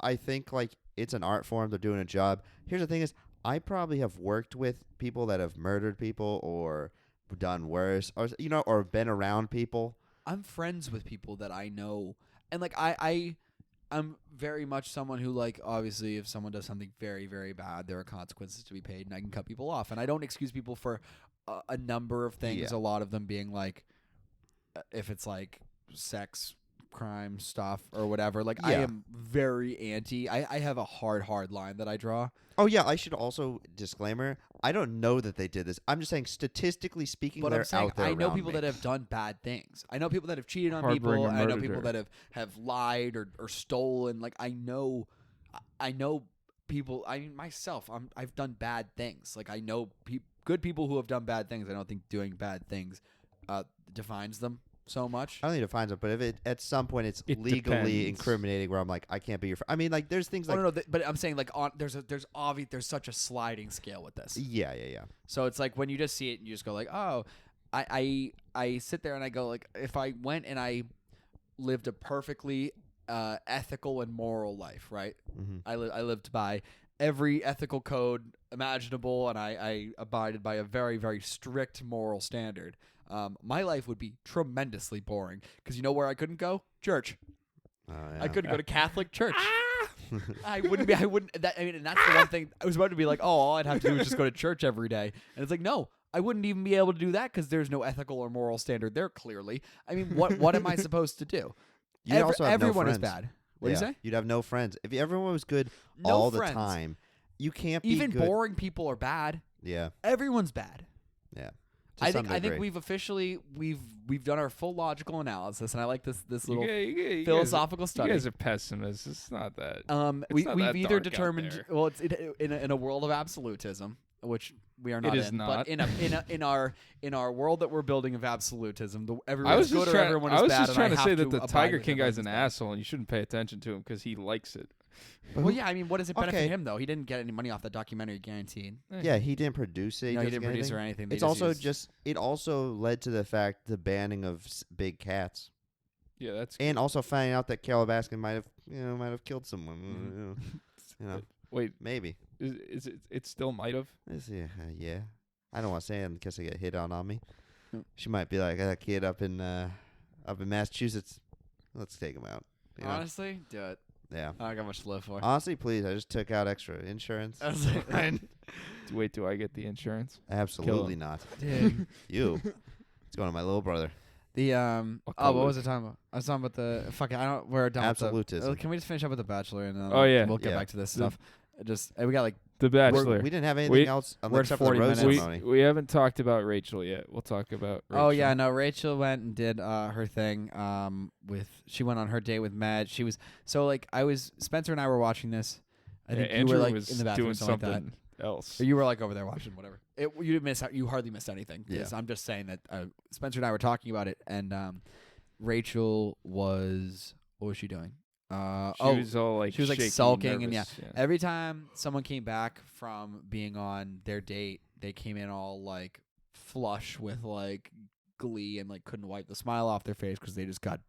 I think like it's an art form. They're doing a job. Here's the thing: is I probably have worked with people that have murdered people or done worse, or or been around people. I'm friends with people that I know, and like I'm very much someone who, like, obviously if someone does something very, very bad, there are consequences to be paid, and I can cut people off. And I don't excuse people for a number of things, Yeah. a lot of them being like, if it's like sex, crime stuff or whatever, like I Yeah. am very anti. I have a hard line that I draw. Oh yeah, I should also disclaimer. I don't know that they did this. I'm just saying, statistically speaking, But they're I'm saying out there. I know around people me. that have done bad things. I know people that have cheated on Harboring people. a And I know murderer. people that have lied or stolen. Like I know people. I mean myself. I've done bad things. Like I know good people who have done bad things. I don't think doing bad things defines them so much. I don't need to find it, but if it at some point it's It legally depends. incriminating, where I'm like, I can't be your friend. I mean, like, there's things like, no, but I'm saying like there's such a sliding scale with this. yeah. So it's like when you just see it and you just go like, oh, I sit there and I go like, if I went and I lived a perfectly ethical and moral life, right? Mm-hmm. I lived by every ethical code imaginable, and I abided by a very, very strict moral standard. My life would be tremendously boring because you know where I couldn't go? Church. Oh, I yeah. couldn't go to Catholic church. I wouldn't be. I wouldn't. And that's the one thing I was about to be like. Oh, all I'd have to do is just go to church every day. And it's like, no, I wouldn't even be able to do that because there's no ethical or moral standard there. Clearly, I mean, what am I supposed to do? You'd also have no everyone is friends. bad. What do you say? You'd have no friends if everyone was good No all friends. the time. You can't be Even good. boring people are bad. Yeah, Everyone's bad. yeah. To I some think degree. we've officially we've done our full logical analysis, and I like this little You philosophical guys, study. You guys are pessimists. It's not that. We've that either dark out determined there. well, it's in a world of absolutism, which we are not is in, not. but in our world that we're building of absolutism, everyone I is was good just or trying. everyone I is was bad. just and trying I to say have that the abide Tiger with King guy's everyone's an bad. asshole, and you shouldn't pay attention to him because he likes it. Well, yeah, I mean, what does it benefit Okay. him though? He didn't get any money off the documentary, guaranteed. Yeah, he didn't produce it. No, he doesn't didn't get produce anything. or anything. They It's also used- it also led to the fact the banning of big cats, Yeah, that's. and also finding out that Carol Baskin might have killed someone. You know, Wait, maybe. is it? It still might have. Yeah. I don't want to say it in case I get hit on me. Mm. She might be like that kid up in Massachusetts. Let's take him out. You know? Honestly, do it. Yeah. I don't got much to live for. Honestly, please. I just took out extra insurance. I was like, Wait, do I get the insurance? Absolutely him. not. dude. You. It's going to my little brother. The What what color? was I talking about? I was talking about the fuck. I don't. We're done. with the- Absolutism. can we just finish up with the Bachelor and then Oh, yeah. we'll get Yeah. back to this The- stuff. Just we got like The Bachelor. We didn't have anything We- else we're at except for the 40 rose minutes. ceremony. We haven't talked about Rachel yet. We'll talk about Rachel. Oh yeah, no. Rachel went and did her thing. She went on her date with Matt. She was Spencer and I were watching this. I think you Andrew were like was in the bathroom doing or something like that. something else. Or you were like over there watching whatever. You didn't miss out. You hardly missed anything. Yeah. 'Cause I'm just saying that Spencer and I were talking about it, and Rachel was what was she doing? She was all like she was like shaky, sulking and nervous, every time someone came back from being on their date, they came in all like flush with like glee and like couldn't wipe the smile off their face because they just got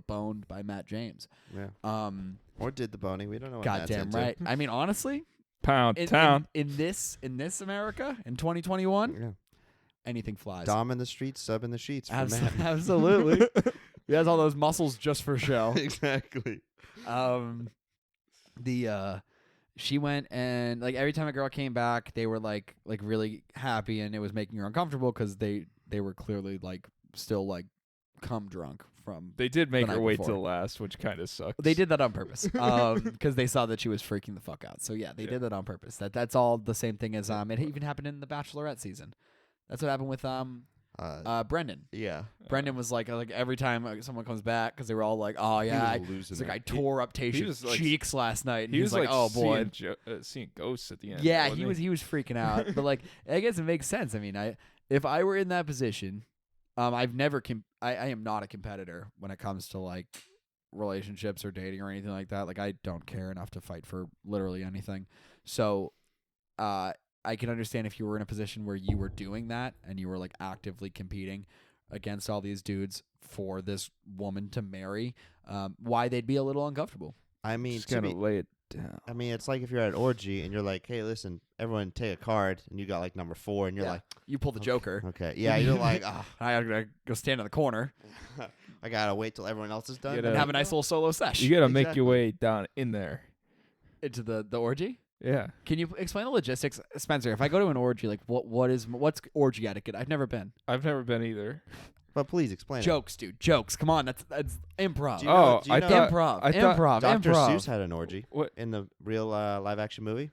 boned by Matt James. Yeah. Or did the boning. We don't know what Matt's Goddamn into. right. I mean, honestly, Pound in town. this America in 2021, Yeah. anything flies. Dom in the streets, sub in the sheets. For Matt. Absolutely. He has all those muscles just for show. Exactly. She went and like every time a girl came back, they were like really happy, and it was making her uncomfortable because they were clearly like still like cum drunk from. They did make the her night wait before. till last, which kind of sucks. They did that on purpose because they saw that she was freaking the fuck out. So yeah, they did that on purpose. That's all the same thing as it even happened in the Bachelorette season. That's what happened with Brendan. Yeah. Brendan was like every time someone comes back because they were all like, oh yeah, he's like I tore up Tayshia's was, like, cheeks last night. And He was like, oh boy, seeing ghosts at the end. yeah, wasn't he was freaking out. But like, I guess it makes sense. I mean, if I were in that position, I am not a competitor when it comes to like relationships or dating or anything like that. Like, I don't care enough to fight for literally anything. So, I can understand if you were in a position where you were doing that and you were like actively competing against all these dudes for this woman to marry, why they'd be a little uncomfortable. I mean, Just gotta lay it down. I mean, it's like if you're at an orgy and you're like, hey, listen, everyone take a card, and you got like number 4, and you're like, you pull the Joker. okay, yeah, you're like, oh, I gotta go stand in the corner I gotta wait till everyone else is done You and gotta- have a nice little solo sesh You gotta make Exactly. your way down in there. into the orgy. Yeah. Can you explain the logistics, Spencer? If I go to an orgy, like what's orgy etiquette? I've never been. I've never been either. But please explain Jokes, dude. Jokes. Come on, that's improv. Do you know- do you I know- thought Improv. I thought Improv. it. Dr. Improv. Seuss had an orgy what in the real live action movie.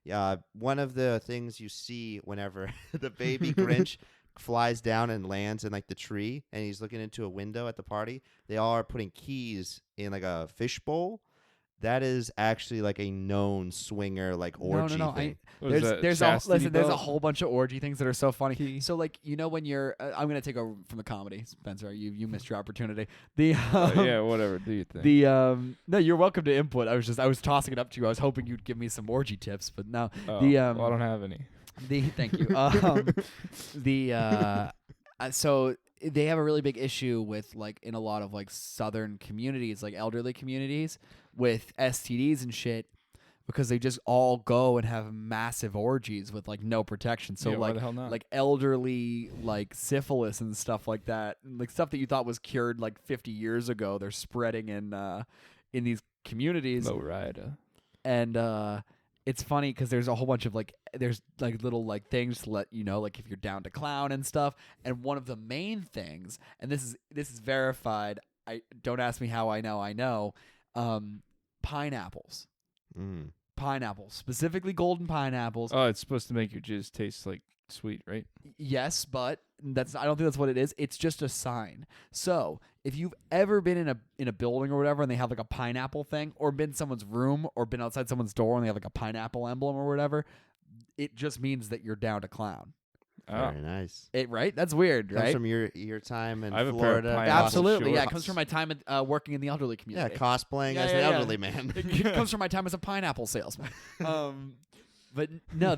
Yeah, one of the things you see whenever the baby Grinch flies down and lands in like the tree, and he's looking into a window at the party, they all are putting keys in like a fishbowl. That is actually like a known swinger like orgy No. thing. was that, There's a chastity there's a belt? whole bunch of orgy things that are so funny. Key. So like when you're I'm gonna take over from the comedy, Spencer. You missed your opportunity. The Yeah, whatever. Do you think? the no, you're welcome to input. I was tossing it up to you. I was hoping you'd give me some orgy tips, but no. Oh, the well, I don't have any. Thank you. So they have a really big issue with like in a lot of like southern communities, like elderly communities, with STDs and shit, because they just all go and have massive orgies with like no protection. So Yeah, why like the hell not? like elderly like syphilis and stuff like that, like stuff that you thought was cured like 50 years ago, they're spreading in these communities. Low rider. And it's funny because there's a whole bunch of like there's like little like things to let you know, like if you're down to clown and stuff. And one of the main things, and this is verified, I don't ask me how I know, pineapples. Pineapples, specifically golden pineapples. Oh, it's supposed to make your jizz taste like sweet, right? Yes, but I don't think that's what it is. It's just a sign. So if you've ever been in a building or whatever, and they have like a pineapple thing, or been in someone's room, or been outside someone's door and they have like a pineapple emblem or whatever, it just means that you're down to clown. Oh. Very nice. Right? That's weird, Comes right? from your time in I have a pair of Florida. pineapple Absolutely, yeah. It shorts. comes from my time working in the elderly Yeah, community. cosplaying Yeah, as yeah, the yeah. elderly man. It comes from my time as a pineapple salesman. But no,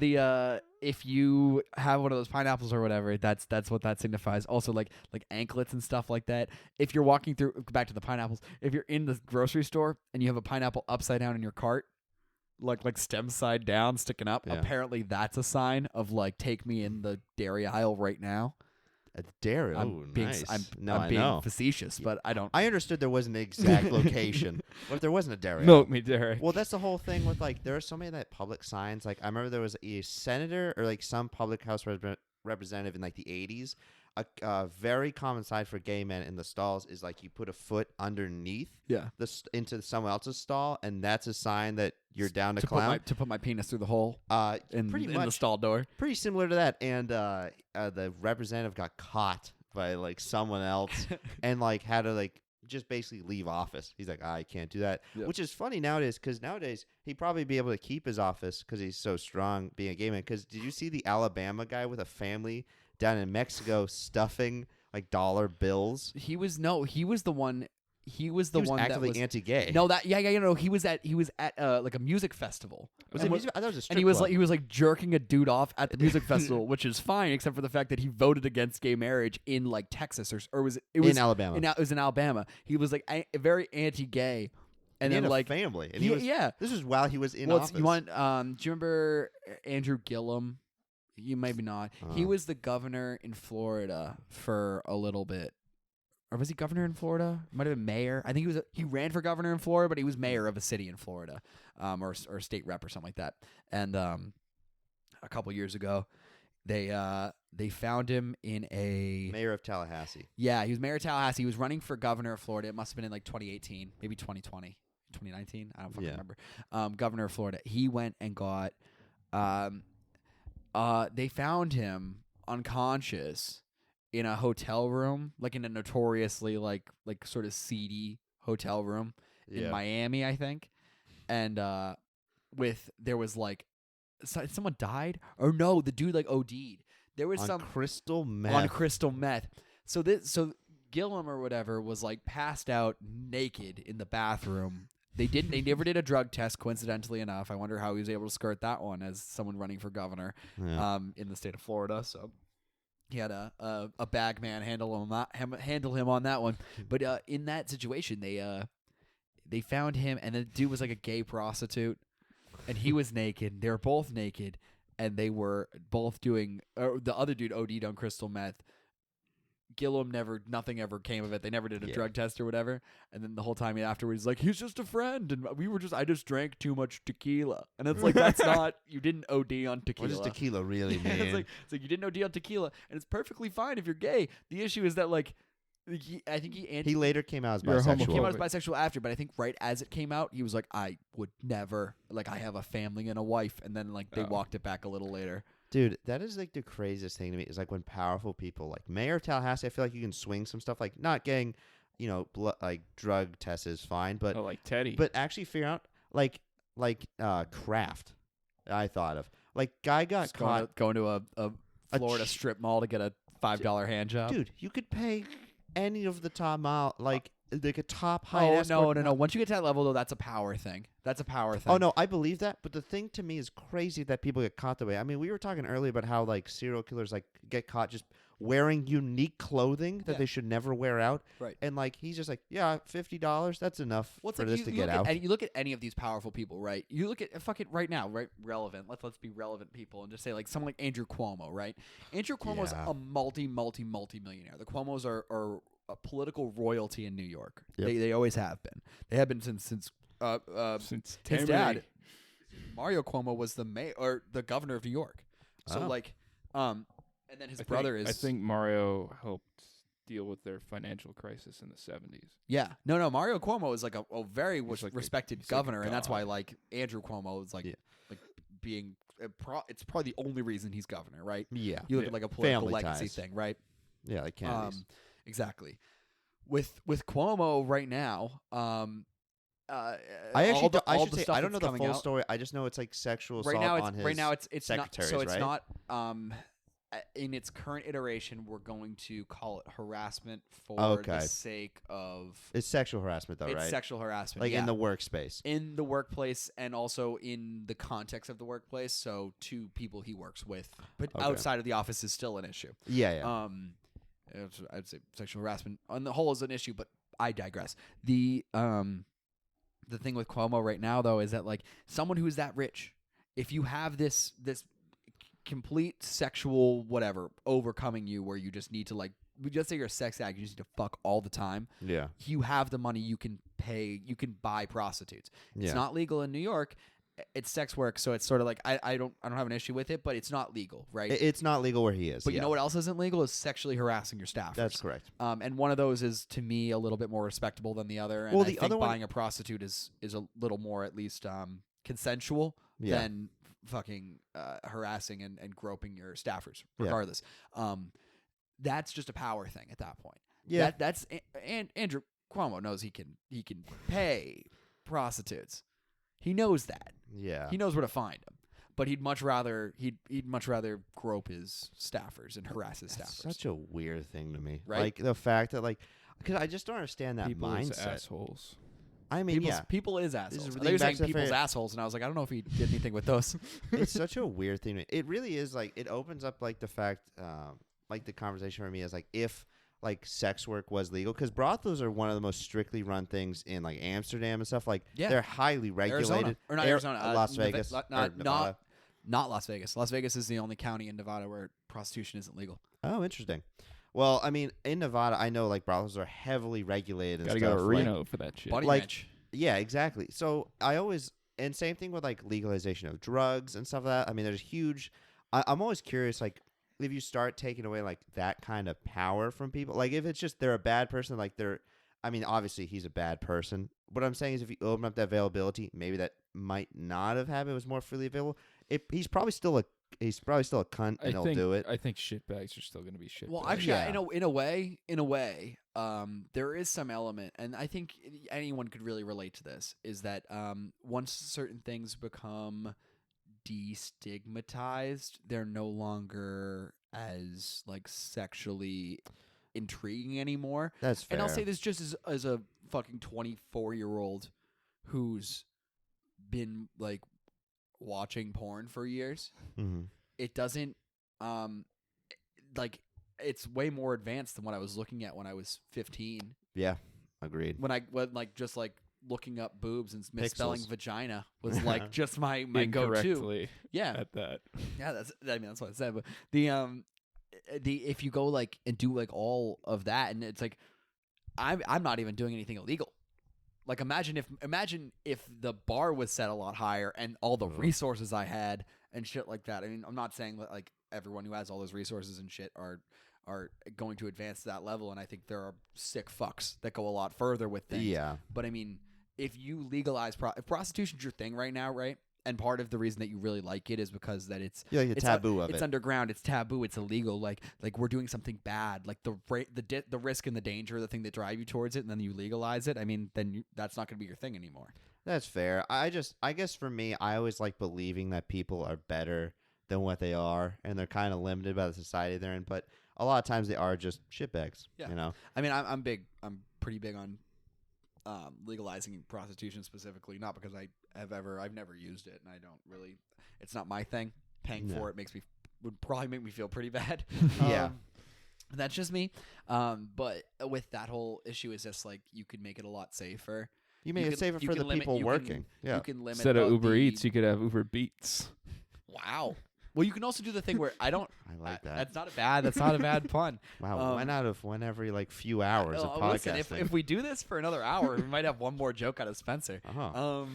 if you have one of those pineapples or whatever, that's what that signifies. Also, like anklets and stuff like that. If you're walking through, back to the pineapples. If you're in the grocery store and you have a pineapple upside down in your cart, like stem side down, sticking up, Yeah. apparently that's a sign of like, take me in the dairy aisle right now. A dairy. Oh, I'm being nice. I'm I being know. facetious, but I don't. I understood there wasn't an exact location. What if there wasn't a dairy? Milk me, Derek. Well, that's the whole thing with like there are so many that public signs. Like I remember there was a senator or like some public house representative in like the 80s. A very common sign for gay men in the stalls is like you put a foot underneath Yeah. into someone else's stall, and that's a sign that you're down to To clown. put my penis through the hole Pretty in much the stall door. pretty similar to that. And the representative got caught by like someone else and like had to like just basically leave office. He's like, I can't do that, Yeah. which is funny nowadays because nowadays he'd probably be able to keep his office because he's so strong being a gay man. Because did you see the Alabama guy with a family down in Mexico stuffing like dollar bills? He was the one. He was He was one that actively was anti-gay. no that yeah no he was at like a music festival. was and, it music? I thought it was a strip and club. he was like jerking a dude off at the music festival, which is fine except for the fact that he voted against gay marriage in like Texas or was it was in Alabama. it was in Alabama. He was like very anti-gay, and then had a like family. And he- he was, yeah. This was while he was in Well, office. you want? Do you remember Andrew Gillum? You maybe not. He Uh-huh. was the governor in Florida for a little bit, or was he governor in Florida? Might have been mayor. I think he ran for governor in Florida, but he was mayor of a city in Florida, or state rep or something like that. And a couple years ago, they found him in a mayor of Tallahassee. yeah, he was mayor of Tallahassee. He was running for governor of Florida. It must have been in like 2018, maybe 2020, 2019. I don't fucking Yeah. remember. Governor of Florida. He went and got. They found him unconscious in a hotel room, like in a notoriously like sort of seedy hotel room in Miami, I think. And there was like someone died, or no, the dude like OD'd. There was on some crystal meth. on crystal meth. So Gillum or whatever was like passed out naked in the bathroom. They never did a drug test, coincidentally enough. I wonder how he was able to skirt that one as someone running for governor in the state of Florida. So he had a bag man handle him on that one. But in that situation, they found him, and the dude was like a gay prostitute, and he was naked. They were both naked, and they were both doing. The other dude OD'd on crystal meth. Gillum nothing ever came of it. They never did a drug test or whatever. And then the whole time afterwards, he's like, he's just a friend, and I just drank too much tequila. And it's like, that's not, you didn't OD on tequila. What does tequila really mean? It's like you didn't OD on tequila, and it's perfectly fine if you're gay. The issue is that like. I think he later came out as You're bisexual. He came out as bisexual after, but I think right as it came out, he was like, I would never, like, I have a family and a wife, and then like they walked it back a little later. Dude, that is like the craziest thing to me. Is like when powerful people, like Mayor of Tallahassee, I feel like you can swing some stuff, like not getting, like drug tests is fine, but like Teddy, but actually figure out like Kraft. I thought of like guy got Just caught going to a Florida strip mall to get a $5 hand job. Dude, you could pay any of the top mile like a top high. Oh no! Once you get to that level, though, that's a power thing. Oh no, I believe that. But the thing to me is crazy that people get caught that way. I mean, we were talking earlier about how like serial killers like get caught just wearing unique clothing that they should never wear out. Right. And like he's just like, yeah, $50. That's enough for this to get out. And you look at any of these powerful people, right? You look at fuck it right now, right? Relevant. Let's be relevant people and just say like someone like Andrew Cuomo, right? Andrew Cuomo is a multi-millionaire. The Cuomos are a political royalty in New York. Yep. They always have been. They have been since his Tammany. dad, Mario Cuomo, was the mayor or the governor of New York. So and then his brother is. I think Mario helped deal with their financial crisis in the 70s. Yeah, no. Mario Cuomo is like a very He's like respected he's like a governor, and that's god. why like Andrew Cuomo is like being. It's probably the only reason he's governor, right? Yeah. You look at like a political Family legacy ties. thing, right? Yeah, like Kennedy's. Exactly. With Cuomo right now, I actually I I don't know the full story. I just know it's like sexual assault on his right now it's secretaries, not, so it's right? not in its current iteration, we're going to call it harassment for the sake of It's sexual harassment, though, right? It's sexual harassment, like in the workspace. In the workplace, and also in the context of the workplace. So, two people he works with, but outside of the office is still an issue. Yeah. I'd say sexual harassment on the whole is an issue, but I digress. The thing with Cuomo right now, though, is that like someone who is that rich, if you have this complete sexual whatever overcoming you, where you just need to like, just say you're a sex addict, you just need to fuck all the time. Yeah. You have the money, you can pay, you can buy prostitutes. It's Yeah. not legal in New York. It's sex work, so it's sort of like I don't have an issue with it, but it's not legal, right? It's not legal where he is. But you know what else isn't legal is sexually harassing your staff. That's correct. And one of those is, to me, a little bit more respectable than the other. And Well, I the think other one- buying a prostitute is a little more, at least, consensual than fucking harassing and groping your staffers, regardless. That's just a power thing at that point. Yeah. And Andrew Cuomo knows he can pay prostitutes. He knows that. Yeah. He knows where to find them. But he'd much rather grope his staffers and harass his That's staffers. such a weird thing to me. Right? Like the fact that because I just don't understand that People is mindset. assholes. I mean, People is assholes. is They were leading back saying to the people's fact- assholes, and I was like, I don't know if he did anything with those. It's such a weird thing. It really is like it opens up like the fact, like the conversation for me is like if like sex work was legal, because brothels are one of the most strictly run things in like Amsterdam and stuff. Like they're highly regulated. Arizona. Or not Arizona. Las Vegas, or Nevada. Not Las Vegas. Las Vegas is the only county in Nevada where prostitution isn't legal. Oh, interesting. Well, I mean, in Nevada, I know like brothels are heavily regulated. Gotta and stuff. go to Reno for that shit. Bunny Like- Ranch. Yeah, exactly. So I always, and same thing with like legalization of drugs and stuff like that. I mean, there's huge. I'm always curious, like if you start taking away like that kind of power from people, like if it's just they're a bad person, like I mean, obviously he's a bad person. What I'm saying is, if you open up that availability, maybe that might not have happened. It was more freely available. He's probably still a cunt, and he'll do it. I think shitbags are still going to be shitbags. Well, actually, in a way, there is some element, and I think anyone could really relate to this, is that once certain things become destigmatized, they're no longer as like sexually intriguing anymore. That's fair. And I'll say this just as a fucking 24-year-old who's been like watching porn for years. Mm-hmm. It doesn't like it's way more advanced than what I was looking at when I was 15. Yeah, agreed. When like just like looking up boobs and misspelling Pixels. vagina was like just my go-to. Incorrectly Yeah. at that. Yeah, that's what I said. But the if you go like and do like all of that, and it's like I'm not even doing anything illegal. Like imagine if the bar was set a lot higher and all the resources I had and shit like that. I mean, I'm not saying that like everyone who has all those resources and shit are going to advance to that level, and I think there are sick fucks that go a lot further with things. Yeah. But I mean, if you legalize if prostitution's your thing right now, right? And part of the reason that you really like it is because that it's the taboo of it. It's underground. It's taboo. It's illegal. Like we're doing something bad. Like the risk and the danger, the thing that drive you towards it, and then you legalize it. I mean, then that's not going to be your thing anymore. That's fair. I guess for me, I always like believing that people are better than what they are, and they're kind of limited by the society they're in. But a lot of times they are just shitbags. Yeah. You know. I mean, I'm pretty big on legalizing prostitution specifically, not because I've never used it, and I don't really. It's not my thing. Paying for it would probably make me feel pretty bad. Yeah. That's just me. But with that whole issue, is just like you could make it a lot safer. You make it safer for the people working. Yeah. You can limit Instead of Uber the- Eats, you could have Uber Beats. Wow. Well, you can also do the thing where I like that. That's not a bad pun. Wow. Why not have one every like few hours of podcasting? Listen, if we do this for another hour, we might have one more joke out of Spencer. Uh-huh.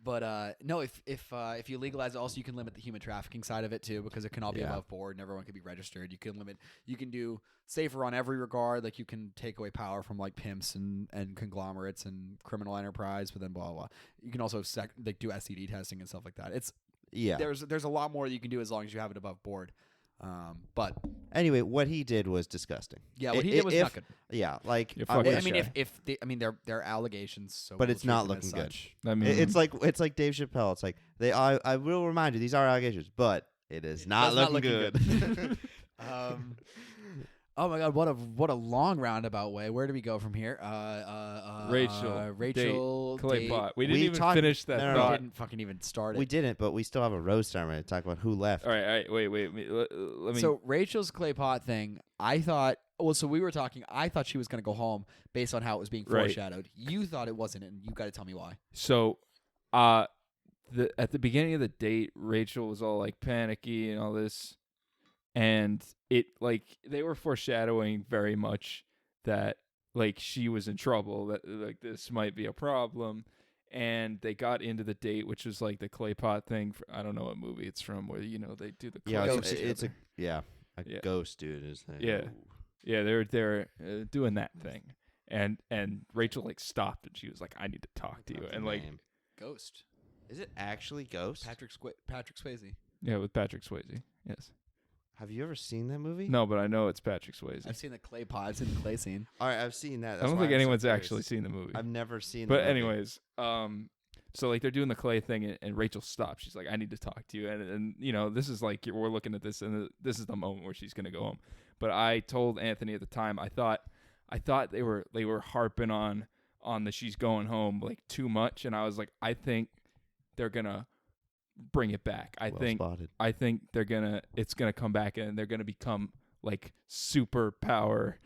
But no, if you legalize it, also you can limit the human trafficking side of it too, because it can all be above board and everyone can be registered. You can do safer on every regard. Like you can take away power from like pimps and conglomerates and criminal enterprise, but then blah blah. You can also do STD testing and stuff like that. There's a lot more that you can do as long as you have it above board. But anyway, what he did was disgusting. Yeah, what he did was not good. Yeah, like You're fucking I mean, they're allegations, so but we'll it's not treat them as looking good. such. I mean, It's like Dave Chappelle. It's like I will remind you, these are allegations, but it is not looking good. Oh my God! What a long roundabout way. Where do we go from here? Rachel, date. clay pot. We didn't We even talked- finish that no, no, We thought. didn't fucking even start it. We didn't, but we still have a roast ceremony to talk about who left. All right. Wait. Let me. So Rachel's clay pot thing, I thought. Well, so we were talking. I thought she was going to go home based on how it was being Right. foreshadowed. You thought it wasn't, and you got to tell me why. So, at the beginning of the date, Rachel was all like panicky and all this, and it like they were foreshadowing very much that like she was in trouble, that like this might be a problem, and they got into the date, which was like the clay pot thing. I don't know what movie it's from, where they do the clay Yeah, pot it's a together. a ghost dude. Is there? Yeah. Yeah, they're doing that thing, and Rachel like stopped and she was like, "I need to talk to you," and like Ghost. is it actually Ghost? Patrick Swayze. yeah, with Patrick Swayze. Yes. Have you ever seen that movie? No, but I know it's Patrick Swayze. I've seen the clay pot. I've seen the clay scene. All right, I've seen that. I don't think anyone's actually seen the movie. I've never seen. But the movie. anyways, so like they're doing the clay thing, and Rachel stops. She's like, "I need to talk to you," and this is like we're looking at this, and this is the moment where she's gonna go home. But I told Anthony at the time, I thought they were harping on the she's going home like too much, and I was like, I think they're gonna bring it back. I think it's gonna come back, and they're gonna become like super power,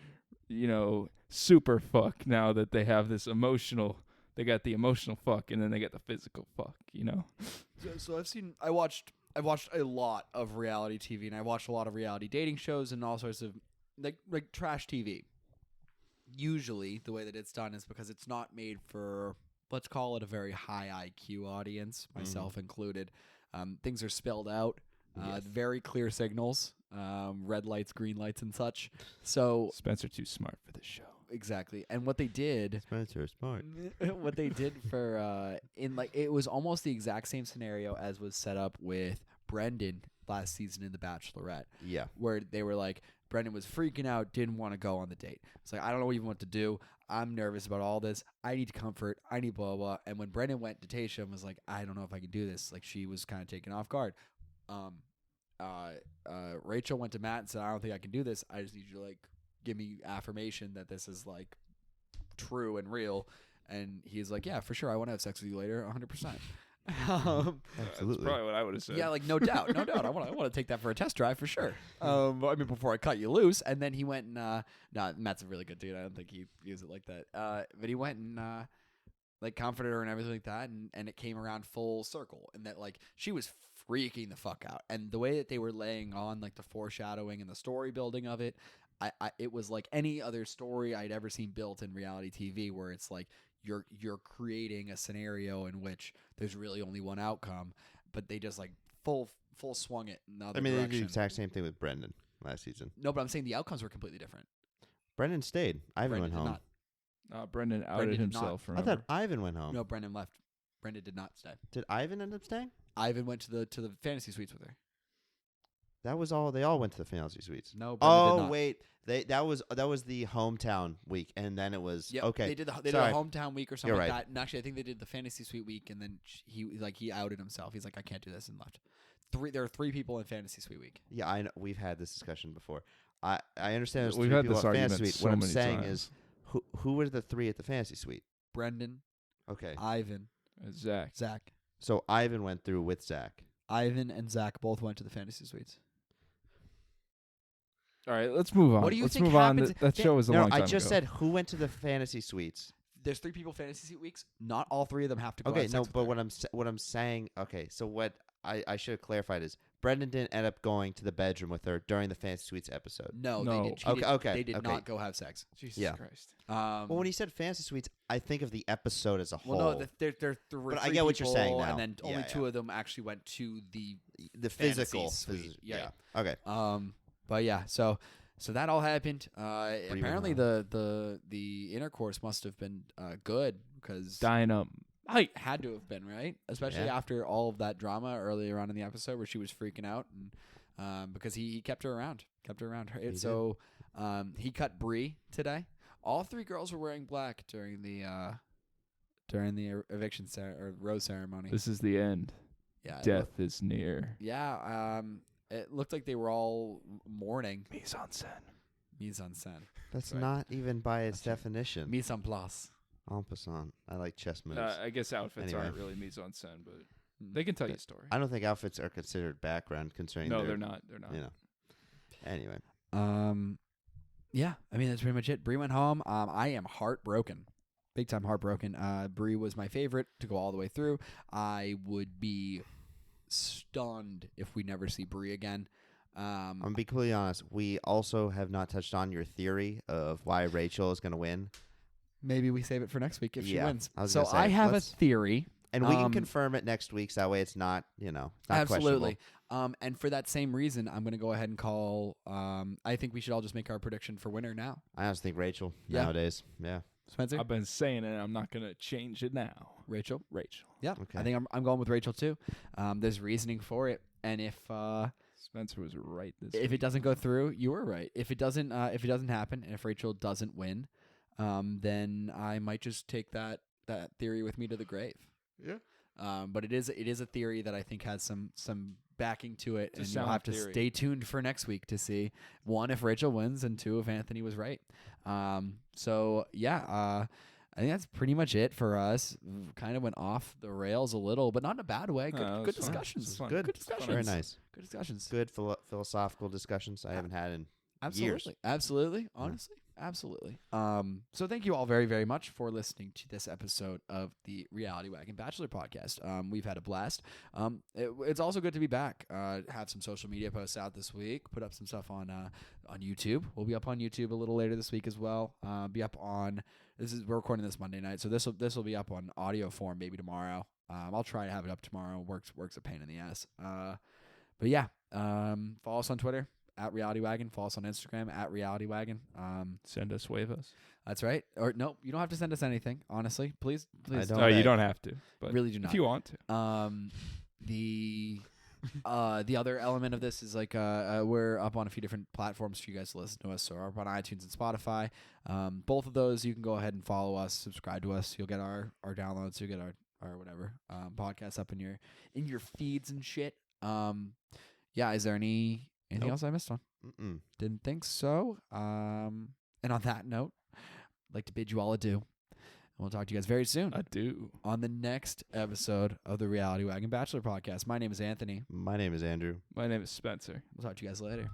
super fuck now that they have this emotional. They got the emotional fuck, and then they got the physical fuck. So I watched a lot of reality TV, and I watched a lot of reality dating shows and all sorts of like trash TV. Usually, the way that it's done is because it's not made for, let's call it, a very high IQ audience, myself included. Things are spelled out, very clear signals, red lights, green lights, and such. So Spencer too smart for this show. Exactly, and what they did. Spencer smart. What they did for it was almost the exact same scenario as was set up with Brendan last season in The Bachelorette. Yeah. Where they were like, Brendan was freaking out, didn't want to go on the date. It's like, I don't know even what to do. I'm nervous about all this. I need comfort. I need blah, blah. And when Brendan went to Tasha and was like, I don't know if I can do this, like she was kind of taken off guard. Rachel went to Matt and said, I don't think I can do this. I just need you to like give me affirmation that this is like true and real. And he's like, yeah, for sure, I want to have sex with you later, 100%. That's Absolutely. probably what I would have said. Yeah, like no doubt. I want to take that for a test drive for sure. I mean, before I cut you loose, and then he went and Matt's a really good dude. I don't think he used it like that. But he went and like comforted her and everything like that, and it came around full circle, and that like she was freaking the fuck out, and the way that they were laying on like the foreshadowing and the story building of it, it was like any other story I'd ever seen built in reality TV, where it's like you're creating a scenario in which there's really only one outcome, but they just like full swung it in the other I mean, they did direction. the exact same thing with Brendan last season. No, but I'm saying the outcomes were completely different. Brendan stayed. Ivan Brendan went did home. not. Brendan outed Brendan did not. himself. I Remember? thought Ivan went home. No, Brendan left. Brendan did not stay. Did Ivan end up staying? Ivan went to the fantasy suites with her. That was all. They all went to the fantasy suites. No, Brendan did Oh not. wait, that was the hometown week, and then it was Yep, okay. They did the Sorry. hometown week or something You're like right. that. And actually, I think they did the fantasy suite week, and then he outed himself. He's like, I can't do this, and left. There are 3 people in fantasy suite week. Yeah, I know. We've had this discussion before. I understand there's We've 3 had people this at argument fantasy suite. so What I'm many saying times. is, who were the 3 at the fantasy suite? Brendan, Okay, Ivan, Zach. Zach. so Ivan went through with Zach. Ivan and Zach both went to the fantasy suites. All right, let's move on. What do you let's think move on. happens- That show was a No, long time I just ago. said who went to the fantasy suites. There's 3 people fantasy suite weeks. Not all 3 of them have to go. Okay, have no, sex with but her. what I'm saying. Okay, so what I should have clarified is Brendan didn't end up going to the bedroom with her during the fantasy suites episode. No, No. they did. Okay, They did okay. not go have sex. Jesus Yeah. Christ. Well, when he said fantasy suites, I think of the episode as a whole. Well, no, there were But I 3 get what you're saying people, now. and then Yeah, only yeah. 2 of them actually went to the the fantasy physical. suite. Yeah. Okay. But yeah, so that all happened. Apparently went the intercourse must have been good because Dynamite. had to have been, right? Especially Yeah. after all of that drama earlier on in the episode where she was freaking out, and because he kept her around. He So he cut Bree today. All 3 girls were wearing black during the eviction or rose ceremony. This is the end. Yeah, Death is near. Yeah, it looked like they were all mourning. Mise en scène. Mise en scène. That's right. not even by its That's right. definition. Mise en place. En passant. I like chess moves. I guess outfits Anyway. aren't really mise en scène, but they can tell you a story. I don't think outfits are considered background concerning. No, their, they're not. They're not. You know. Anyway, Yeah, I mean that's pretty much it. Bree went home. I am heartbroken, big time heartbroken. Bree was my favorite to go all the way through. I would be stunned if we never see Bree again. I'm gonna be completely honest. We also have not touched on your theory of why Rachel is gonna win, Maybe we save it for next week if she Yeah, wins. I was So gonna say, I have a let's- theory. and we can confirm it next week. So that way, it's not not Absolutely. questionable. And for that same reason, I'm going to go ahead and call. I think we should all just make our prediction for winner now. I honestly think Rachel Yeah. nowadays. Yeah. Spencer, I've been saying it. I'm not gonna change it now. Rachel. Rachel. Yeah, Okay. I think I'm going with Rachel too. There's reasoning for it, and if Spencer was right this it week. doesn't go through, you were right. If it doesn't happen, and if Rachel doesn't win, then I might just take that theory with me to the grave. Yeah. But it is a theory that I think has some backing to it, It's a and you'll sound have to theory. stay tuned for next week to see 1 if Rachel wins and 2 if Anthony was right. So yeah, I think that's pretty much it for us. Kind of went off the rails a little, but not in a bad way. Good, No, it good was fun. discussions. It was fun. Good. Good discussions. Very nice. Good discussions. Good philosophical discussions I haven't had in Absolutely. years. Absolutely. Honestly. Absolutely. So thank you all very, very much for listening to this episode of the Reality Wagon Bachelor podcast. We've had a blast. It's also good to be back. Have some social media posts out this week. Put up some stuff on YouTube. We'll be up on YouTube a little later this week as well. Be up on we're recording this Monday night, so this will be up on audio form maybe tomorrow. I'll try to have it up tomorrow. Works a pain in the ass. But yeah, follow us on Twitter at Reality Wagon. Follow us on Instagram at Reality Wagon. Send us waivers. That's right. Or no, you don't have to send us anything. Honestly, please. don't. No, you don't have to. But Really do not. if you want to. The other element of this is like we're up on a few different platforms for you guys to listen to us. So we're up on iTunes and Spotify. Both of those you can go ahead and follow us, subscribe to us. You'll get our downloads. You'll get our whatever podcasts up in your feeds and shit. Yeah. Is there anything Nope. else I missed on? Mm-mm. Didn't think so. And on that note, I'd like to bid you all adieu. And we'll talk to you guys very soon I do. on the next episode of the Reality Wagon Bachelor podcast. My name is Anthony. My name is Andrew. My name is Spencer. We'll talk to you guys later.